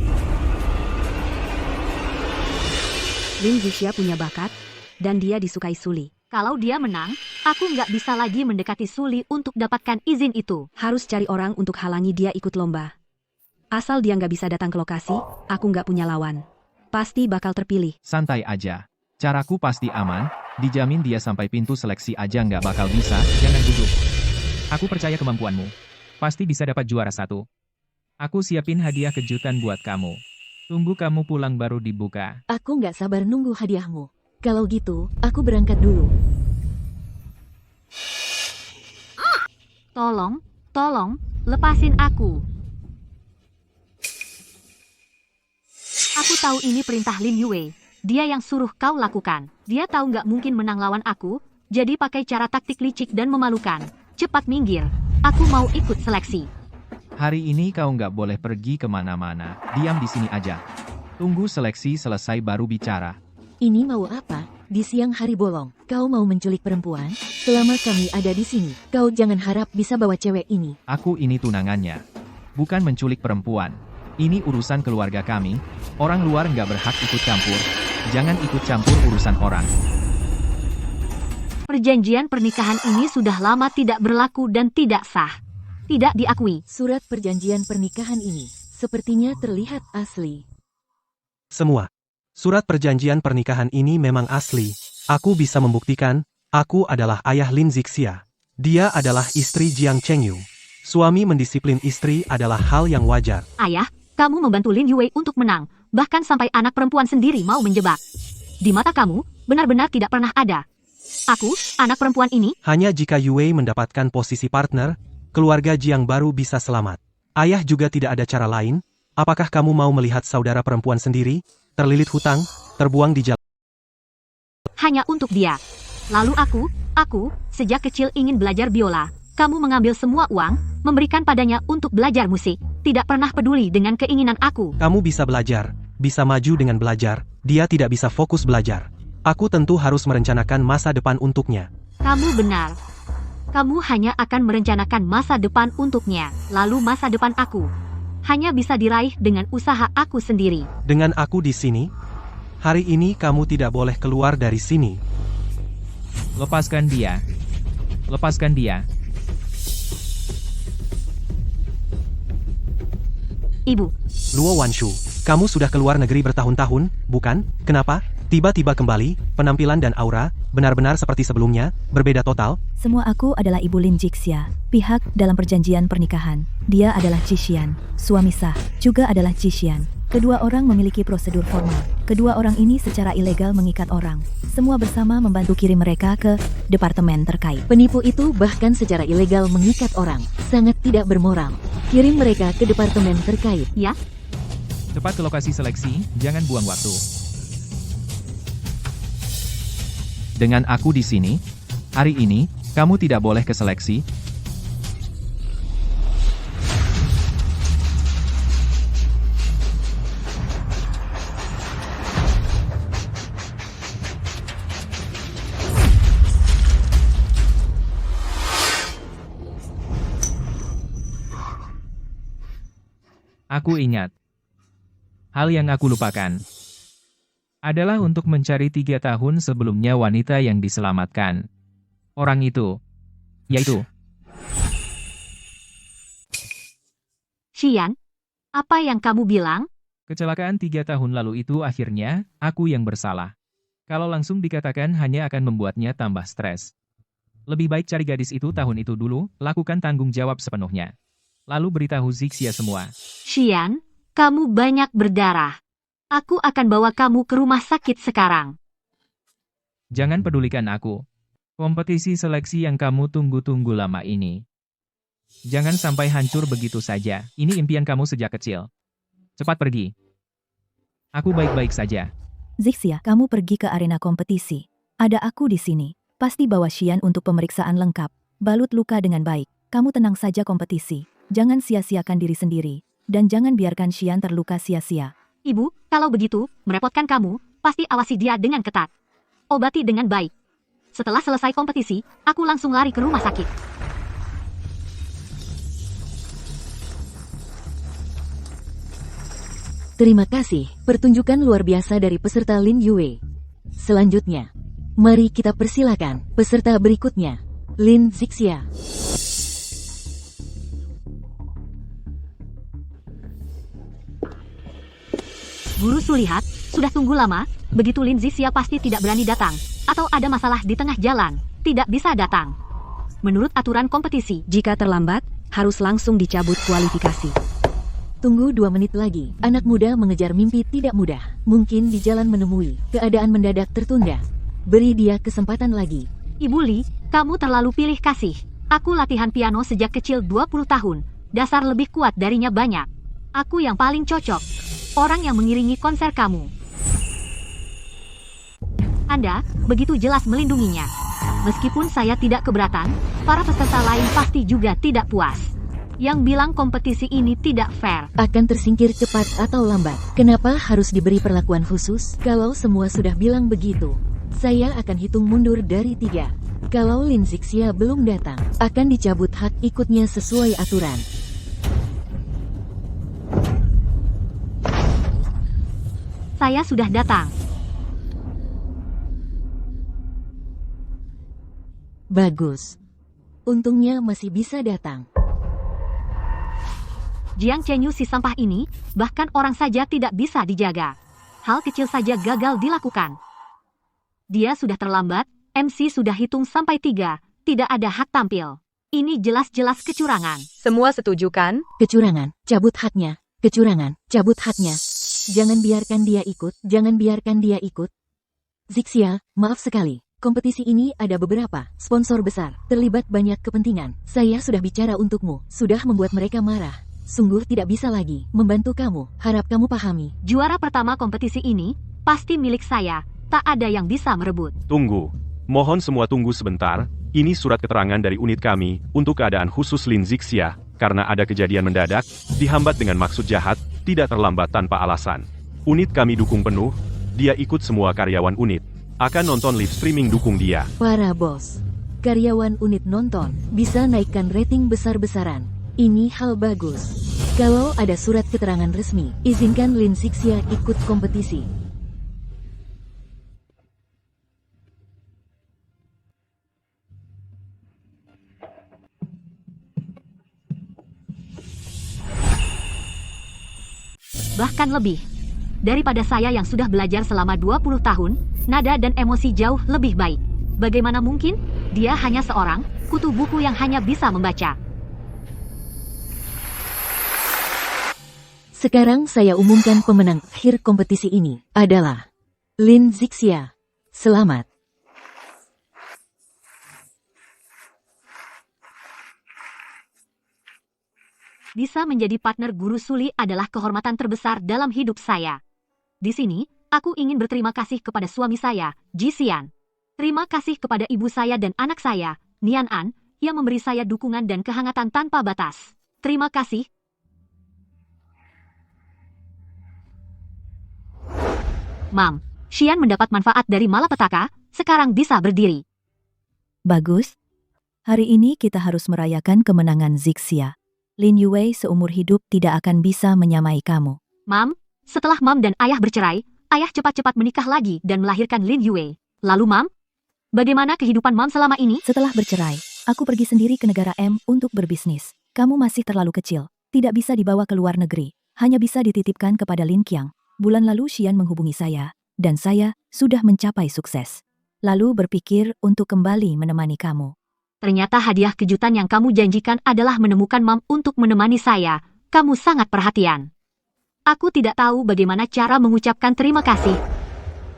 Lin Zixia punya bakat, dan dia disukai Suli. Kalau dia menang, aku nggak bisa lagi mendekati Suli untuk dapatkan izin itu. Harus cari orang untuk halangi dia ikut lomba. Asal dia nggak bisa datang ke lokasi, aku nggak punya lawan. Pasti bakal terpilih. Santai aja. Caraku pasti aman, dijamin dia sampai pintu seleksi aja nggak bakal bisa, Jangan gugup. Aku percaya kemampuanmu. Pasti bisa dapat juara 1. Aku siapin hadiah kejutan buat kamu. Tunggu kamu pulang baru dibuka. Aku nggak sabar nunggu hadiahmu. Kalau gitu, aku berangkat dulu. Tolong, lepasin aku. Aku tahu ini perintah Lin Yue. Dia yang suruh kau lakukan. Dia tahu nggak mungkin menang lawan aku, jadi pakai cara taktik licik dan memalukan. Cepat minggir. Aku mau ikut seleksi. hari ini kau nggak boleh pergi kemana-mana, diam di sini aja. Tunggu seleksi selesai baru bicara. Ini mau apa? Di siang hari bolong, kau mau menculik perempuan? Selama kami ada di sini, kau jangan harap bisa bawa cewek ini. Aku ini tunangannya. Bukan menculik perempuan. Ini urusan keluarga kami. Orang luar nggak berhak ikut campur. Jangan ikut campur urusan orang. Perjanjian pernikahan ini sudah lama tidak berlaku dan tidak sah. Tidak diakui. Surat perjanjian pernikahan ini sepertinya terlihat asli. Semua. Surat perjanjian pernikahan ini memang asli. Aku bisa membuktikan, aku adalah ayah Lin Zixia. Dia adalah istri Jiang Chengyu. Suami mendisiplin istri adalah hal yang wajar. Ayah, kamu membantu Lin Yue untuk menang, bahkan sampai anak perempuan sendiri mau menjebak. Di mata kamu, benar-benar tidak pernah ada. Aku, anak perempuan ini, Hanya jika Yue mendapatkan posisi partner, keluarga Jiang baru bisa selamat. Ayah juga tidak ada cara lain. Apakah kamu mau melihat saudara perempuan sendiri terlilit hutang, terbuang di jalan? hanya untuk dia. Lalu aku, sejak kecil ingin belajar biola. Kamu mengambil semua uang, memberikan padanya untuk belajar musik. Tidak pernah peduli dengan keinginan aku. Kamu bisa belajar, bisa maju dengan belajar. Dia tidak bisa fokus belajar. Aku tentu harus merencanakan masa depan untuknya. Kamu benar. Kamu hanya akan merencanakan masa depan untuknya. Lalu masa depan aku hanya bisa diraih dengan usaha aku sendiri. Dengan aku di sini, hari ini kamu tidak boleh keluar dari sini. Lepaskan dia. Lepaskan dia. Ibu, Luo Wanshu, kamu sudah keluar negeri bertahun-tahun, bukan? Kenapa? Tiba-tiba kembali, penampilan dan aura, benar-benar seperti sebelumnya, berbeda total. Semua aku adalah Ibu Lin Zixia, pihak dalam perjanjian pernikahan. Dia adalah Jixian, suami sah, juga adalah Jixian. Kedua orang memiliki prosedur formal. Kedua orang ini secara ilegal mengikat orang. Semua bersama membantu kirim mereka ke departemen terkait. Penipu itu bahkan secara ilegal mengikat orang. Sangat tidak bermoral. Kirim mereka ke departemen terkait. ya? Cepat ke lokasi seleksi, jangan buang waktu. Dengan aku di sini, hari ini, kamu tidak boleh ke seleksi. Aku ingat. Hal yang aku lupakan adalah untuk mencari 3 tahun sebelumnya wanita yang diselamatkan. Orang itu, yaitu Xian, apa yang kamu bilang? kecelakaan 3 tahun lalu itu akhirnya, aku yang bersalah. Kalau langsung dikatakan hanya akan membuatnya tambah stres. Lebih baik cari gadis itu tahun itu dulu, lakukan tanggung jawab sepenuhnya. Lalu beritahu Zixia semua. Xian, kamu banyak berdarah. Aku akan bawa kamu ke rumah sakit sekarang. Jangan pedulikan aku. Kompetisi seleksi yang kamu tunggu-tunggu lama ini. Jangan sampai hancur begitu saja. Ini impian kamu sejak kecil. Cepat pergi. Aku baik-baik saja. Zixia, kamu pergi ke arena kompetisi. Ada aku di sini. Pasti bawa Xian untuk pemeriksaan lengkap. Balut luka dengan baik. Kamu tenang saja kompetisi. Jangan sia-siakan diri sendiri. Dan jangan biarkan Xian terluka sia-sia. Ibu, kalau begitu, merepotkan kamu, pasti awasi dia dengan ketat. Obati dengan baik. Setelah selesai kompetisi, aku langsung lari ke rumah sakit. Terima kasih, pertunjukan luar biasa dari peserta Lin Yue. Selanjutnya, mari kita persilakan peserta berikutnya, Lin Zixia. Guru Sulihat, sudah tunggu lama, begitu Lin Zixia pasti tidak berani datang. Atau ada masalah di tengah jalan, tidak bisa datang. Menurut aturan kompetisi, Jika terlambat, harus langsung dicabut kualifikasi. Tunggu 2 menit lagi. Anak muda mengejar mimpi tidak mudah. Mungkin di jalan menemui keadaan mendadak tertunda. Beri dia kesempatan lagi. Ibu Li, kamu terlalu pilih kasih. Aku latihan piano sejak kecil 20 tahun. Dasar lebih kuat darinya banyak. Aku yang paling cocok. Orang yang mengiringi konser kamu. Anda begitu jelas melindunginya. Meskipun saya tidak keberatan, para peserta lain pasti juga tidak puas. Yang bilang kompetisi ini tidak fair. Akan tersingkir cepat atau lambat. Kenapa harus diberi perlakuan khusus? Kalau semua sudah bilang begitu, saya akan hitung mundur dari 3. Kalau Lin Zixia belum datang, akan dicabut hak ikutnya sesuai aturan. Saya sudah datang. Bagus. Untungnya masih bisa datang. Jiang Chenyu si sampah ini, bahkan orang saja tidak bisa dijaga. Hal kecil saja gagal dilakukan. Dia sudah terlambat, MC sudah hitung sampai 3, tidak ada hak tampil. Ini jelas-jelas kecurangan. Semua setuju kan? Kecurangan, cabut haknya. Kecurangan, cabut haknya. Jangan biarkan dia ikut, jangan biarkan dia ikut. Zixia, maaf sekali. Kompetisi ini ada beberapa sponsor besar, terlibat banyak kepentingan. Saya sudah bicara untukmu, sudah membuat mereka marah. Sungguh tidak bisa lagi membantu kamu, harap kamu pahami. Juara pertama kompetisi ini, pasti milik saya, tak ada yang bisa merebut. Tunggu. Mohon semua tunggu sebentar. Ini surat keterangan dari unit kami, untuk keadaan khusus Lin Zixia, karena ada kejadian mendadak, dihambat dengan maksud jahat, tidak terlambat tanpa alasan. Unit kami dukung penuh, dia ikut semua karyawan unit. Akan nonton live streaming dukung dia. Para bos, karyawan unit nonton, bisa naikkan rating besar-besaran. Ini hal bagus. Kalau ada surat keterangan resmi, izinkan Lin Zixia ikut kompetisi. Bahkan lebih. Daripada saya yang sudah belajar selama 20 tahun, nada dan emosi jauh lebih baik. Bagaimana mungkin? Dia hanya seorang kutu buku yang hanya bisa membaca. Sekarang saya umumkan pemenang akhir kompetisi ini adalah Lin Zixia. Selamat. Bisa menjadi partner guru Suli adalah kehormatan terbesar dalam hidup saya. Di sini, aku ingin berterima kasih kepada suami saya, Ji Xian. Terima kasih kepada ibu saya dan anak saya, Nian An, yang memberi saya dukungan dan kehangatan tanpa batas. Terima kasih. Mam, Xian mendapat manfaat dari malapetaka, sekarang bisa berdiri. Bagus. Hari ini kita harus merayakan kemenangan Zixia. Lin Yue seumur hidup tidak akan bisa menyamai kamu. Mam, setelah Mam dan Ayah bercerai, Ayah cepat-cepat menikah lagi dan melahirkan Lin Yue. Lalu Mam, bagaimana kehidupan Mam selama ini? Setelah bercerai, aku pergi sendiri ke negara M untuk berbisnis. Kamu masih terlalu kecil, tidak bisa dibawa ke luar negeri, hanya bisa dititipkan kepada Lin Qiang. Bulan lalu Xian menghubungi saya, dan saya sudah mencapai sukses. Lalu berpikir untuk kembali menemani kamu. Ternyata hadiah kejutan yang kamu janjikan adalah menemukan Mam untuk menemani saya. Kamu sangat perhatian. Aku tidak tahu bagaimana cara mengucapkan terima kasih.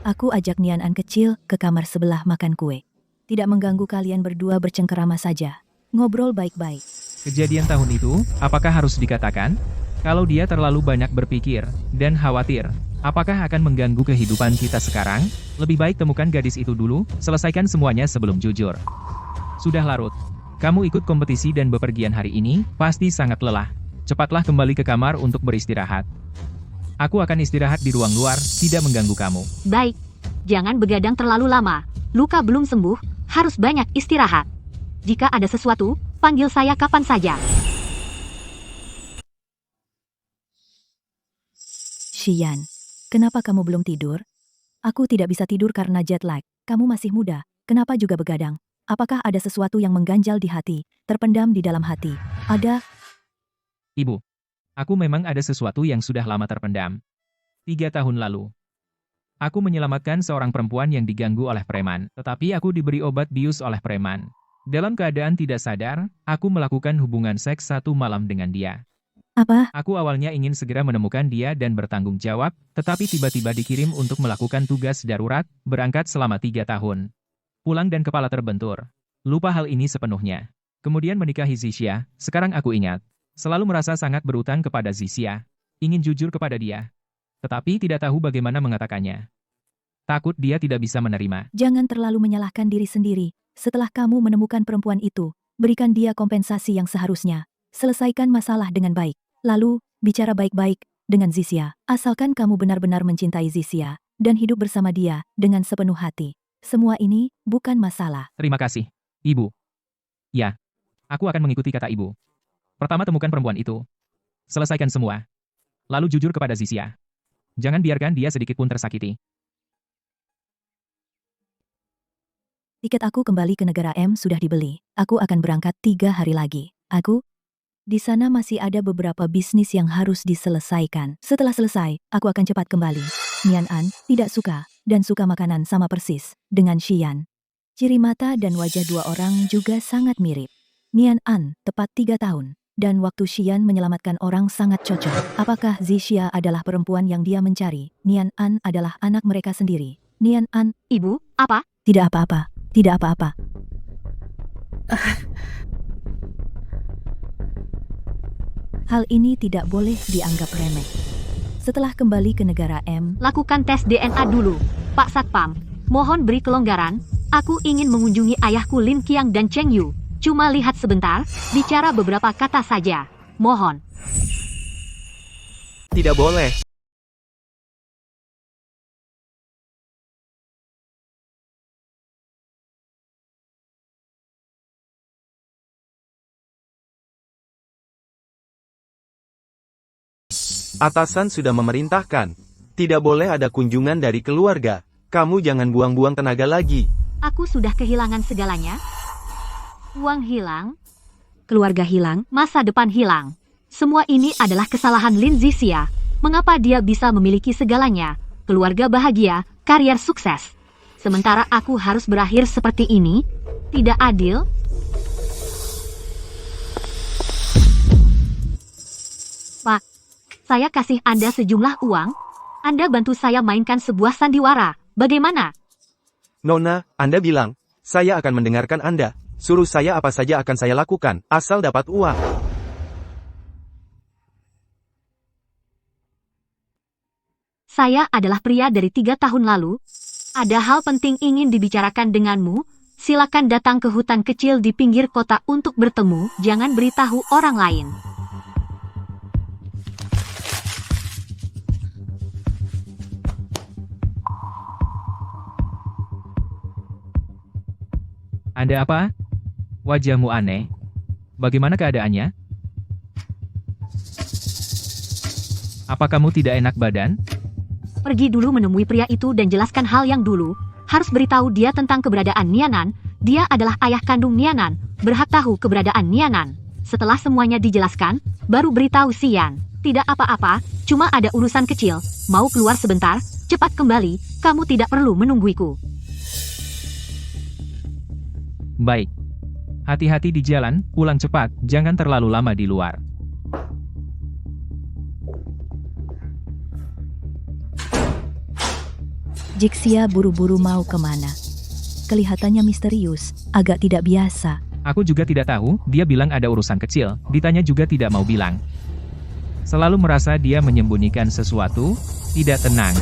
Aku ajak Nian An kecil ke kamar sebelah makan kue. Tidak mengganggu kalian berdua bercengkerama saja. Ngobrol baik-baik. Kejadian tahun itu, apakah harus dikatakan? Kalau dia terlalu banyak berpikir dan khawatir, apakah akan mengganggu kehidupan kita sekarang? Lebih baik temukan gadis itu dulu, selesaikan semuanya sebelum jujur. Sudah larut. Kamu ikut kompetisi dan bepergian hari ini, pasti sangat lelah. Cepatlah kembali ke kamar untuk beristirahat. Aku akan istirahat di ruang luar, tidak mengganggu kamu. Baik, jangan begadang terlalu lama. Luka belum sembuh, harus banyak istirahat. Jika ada sesuatu, panggil saya kapan saja. Xian, kenapa kamu belum tidur? Aku tidak bisa tidur karena jet lag. Kamu masih muda, kenapa juga begadang? Apakah ada sesuatu yang mengganjal di hati, terpendam di dalam hati? Ada? Ibu, aku memang ada sesuatu yang sudah lama terpendam. 3 tahun lalu, aku menyelamatkan seorang perempuan yang diganggu oleh preman, tetapi aku diberi obat bius oleh preman. Dalam keadaan tidak sadar, aku melakukan hubungan seks 1 malam dengan dia. Apa? Aku awalnya ingin segera menemukan dia dan bertanggung jawab, tetapi tiba-tiba dikirim untuk melakukan tugas darurat, berangkat selama 3 tahun. Pulang dan kepala terbentur. Lupa hal ini sepenuhnya. Kemudian menikahi Zixia, sekarang aku ingat. Selalu merasa sangat berutang kepada Zixia. Ingin jujur kepada dia. Tetapi tidak tahu bagaimana mengatakannya. Takut dia tidak bisa menerima. Jangan terlalu menyalahkan diri sendiri. Setelah kamu menemukan perempuan itu, berikan dia kompensasi yang seharusnya. Selesaikan masalah dengan baik. Lalu, bicara baik-baik dengan Zixia. Asalkan kamu benar-benar mencintai Zixia dan hidup bersama dia dengan sepenuh hati. Semua ini bukan masalah. Terima kasih, Ibu. Ya, aku akan mengikuti kata Ibu. Pertama temukan perempuan itu. Selesaikan semua. Lalu jujur kepada Zixia. Jangan biarkan dia sedikit pun tersakiti. Tiket aku kembali ke negara M sudah dibeli. Aku akan berangkat 3 hari lagi. Di sana masih ada beberapa bisnis yang harus diselesaikan. Setelah selesai, aku akan cepat kembali. Nian An tidak suka dan suka makanan sama persis dengan Xian. Ciri mata dan wajah 2 orang juga sangat mirip. Nian An tepat 3 tahun dan waktu Xian menyelamatkan orang sangat cocok. Apakah Zixia adalah perempuan yang dia mencari? Nian An adalah anak mereka sendiri. Nian An, Ibu, apa? Tidak apa-apa, tidak apa-apa. Hal ini tidak boleh dianggap remeh. Setelah kembali ke negara M, Lakukan tes DNA dulu, Pak Satpam. Mohon beri kelonggaran, aku ingin mengunjungi ayahku Lin Qiang dan Cheng Yu. Cuma lihat sebentar, bicara beberapa kata saja. Mohon. Tidak boleh. Atasan sudah memerintahkan. Tidak boleh ada kunjungan dari keluarga. Kamu jangan buang-buang tenaga lagi. Aku sudah kehilangan segalanya. Uang hilang, keluarga hilang, masa depan hilang. Semua ini adalah kesalahan Lin Zixia. Mengapa dia bisa memiliki segalanya? Keluarga bahagia, karier sukses. Sementara aku harus berakhir seperti ini? Tidak adil. Pak, saya kasih Anda sejumlah uang. Anda bantu saya mainkan sebuah sandiwara. Bagaimana? Nona, Anda bilang, saya akan mendengarkan Anda. Suruh saya apa saja akan saya lakukan, asal dapat uang. Saya adalah pria dari 3 tahun lalu. Ada hal penting ingin dibicarakan denganmu. Silakan datang ke hutan kecil di pinggir kota untuk bertemu. Jangan beritahu orang lain. Anda apa? Wajahmu aneh. Bagaimana keadaannya? Apa kamu tidak enak badan? Pergi dulu menemui pria itu dan jelaskan hal yang dulu. Harus beritahu dia tentang keberadaan Nianan. Dia adalah ayah kandung Nianan, berhak tahu keberadaan Nianan. Setelah semuanya dijelaskan, baru beritahu Xian. Tidak apa-apa, cuma ada urusan kecil. Mau keluar sebentar, cepat kembali, kamu tidak perlu menungguiku. Baik. Hati-hati di jalan, pulang cepat, jangan terlalu lama di luar. Jixia buru-buru mau kemana? Kelihatannya misterius, agak tidak biasa. Aku juga tidak tahu, dia bilang ada urusan kecil, ditanya juga tidak mau bilang. Selalu merasa dia menyembunyikan sesuatu, tidak tenang.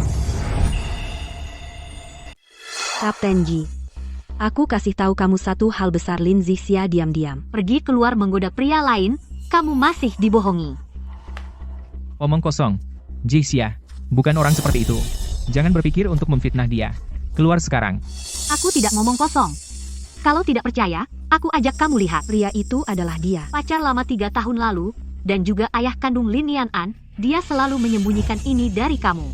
Kapten Ji, aku kasih tahu kamu satu hal besar. Lin Zixia diam-diam pergi keluar menggoda pria lain, kamu masih dibohongi. Omong kosong. Jixia, bukan orang seperti itu. Jangan berpikir untuk memfitnah dia. Keluar sekarang. Aku tidak ngomong kosong. Kalau tidak percaya, aku ajak kamu lihat. Pria itu adalah dia. Pacar lama 3 tahun lalu, dan juga ayah kandung Lin Nianan. Dia selalu menyembunyikan ini dari kamu.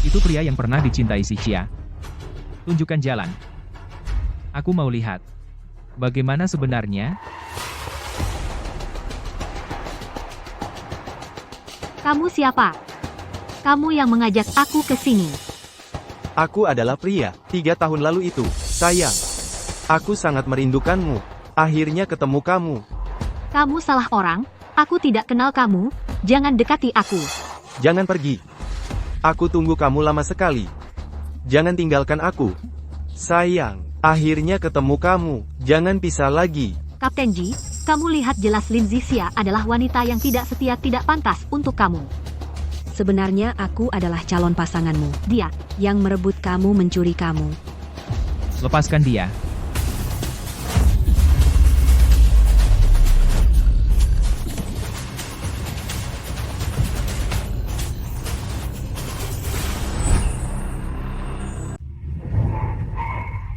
Itu pria yang pernah dicintai Zixia. Tunjukkan jalan. Aku mau lihat. Bagaimana sebenarnya? Kamu siapa? Kamu yang mengajak aku ke sini. Aku adalah pria, 3 tahun lalu itu. Sayang. Aku sangat merindukanmu. Akhirnya ketemu kamu. Kamu salah orang, aku tidak kenal kamu, jangan dekati aku. Jangan pergi. Aku tunggu kamu lama sekali. Jangan tinggalkan aku. Sayang, akhirnya ketemu kamu, jangan pisah lagi. Kapten Ji, kamu lihat jelas Lin Zixia adalah wanita yang tidak setia, tidak pantas untuk kamu. Sebenarnya aku adalah calon pasanganmu. Dia yang merebut kamu, mencuri kamu. Lepaskan dia.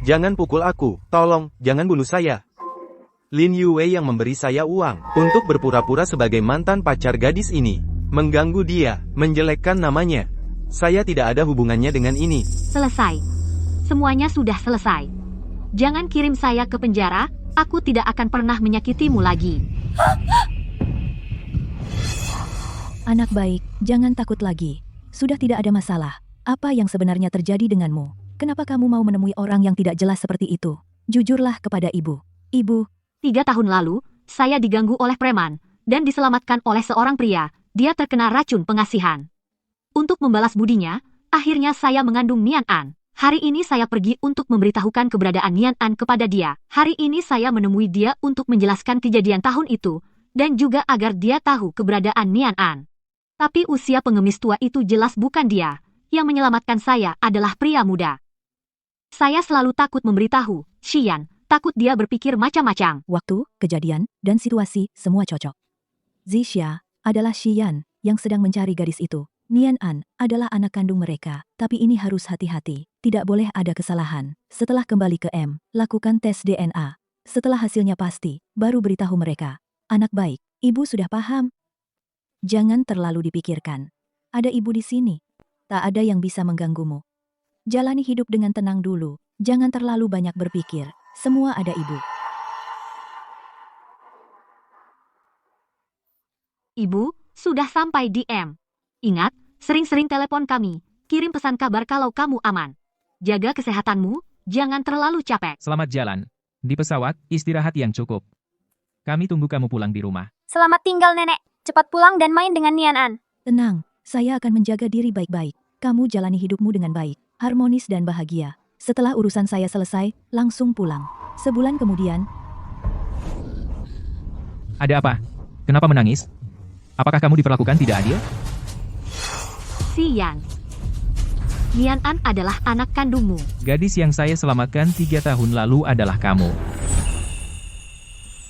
Jangan pukul aku, tolong, jangan bunuh saya. Lin Yue yang memberi saya uang untuk berpura-pura sebagai mantan pacar gadis ini. Mengganggu dia, menjelekkan namanya. Saya tidak ada hubungannya dengan ini. Selesai. Semuanya sudah selesai. Jangan kirim saya ke penjara, aku tidak akan pernah menyakitimu lagi. Anak baik, jangan takut lagi. Sudah tidak ada masalah. Apa yang sebenarnya terjadi denganmu? Kenapa kamu mau menemui orang yang tidak jelas seperti itu? Jujurlah kepada ibu. Ibu, 3 tahun lalu, saya diganggu oleh preman, dan diselamatkan oleh seorang pria. Dia terkena racun pengasihan. Untuk membalas budinya, akhirnya saya mengandung Nian An. Hari ini saya pergi untuk memberitahukan keberadaan Nian An kepada dia. Hari ini saya menemui dia untuk menjelaskan kejadian tahun itu, dan juga agar dia tahu keberadaan Nian An. Tapi usia pengemis tua itu jelas bukan dia. Yang menyelamatkan saya adalah pria muda. Saya selalu takut memberitahu, Xian, takut dia berpikir macam-macam. waktu, kejadian, dan situasi semua cocok. Zixia adalah Xian yang sedang mencari gadis itu. Nian An adalah anak kandung mereka, tapi ini harus hati-hati. Tidak boleh ada kesalahan. Setelah kembali ke M, lakukan tes DNA. Setelah hasilnya pasti, baru beritahu mereka. Anak baik, ibu sudah paham. Jangan terlalu dipikirkan. Ada ibu di sini. Tak ada yang bisa mengganggumu. Jalani hidup dengan tenang dulu. Jangan terlalu banyak berpikir. Semua ada ibu. Ibu, sudah sampai di M. Ingat, sering-sering telepon kami. Kirim pesan kabar kalau kamu aman. Jaga kesehatanmu, jangan terlalu capek. Selamat jalan. Di pesawat, istirahat yang cukup. Kami tunggu kamu pulang di rumah. Selamat tinggal nenek. Cepat pulang dan main dengan Nian An. Tenang, saya akan menjaga diri baik-baik. Kamu jalani hidupmu dengan baik, harmonis dan bahagia. Setelah urusan saya selesai, langsung pulang. Sebulan kemudian... Ada apa? Kenapa menangis? Apakah kamu diperlakukan tidak adil? Xian. Nian An adalah anak kandungmu. Gadis yang saya selamatkan 3 tahun lalu adalah kamu.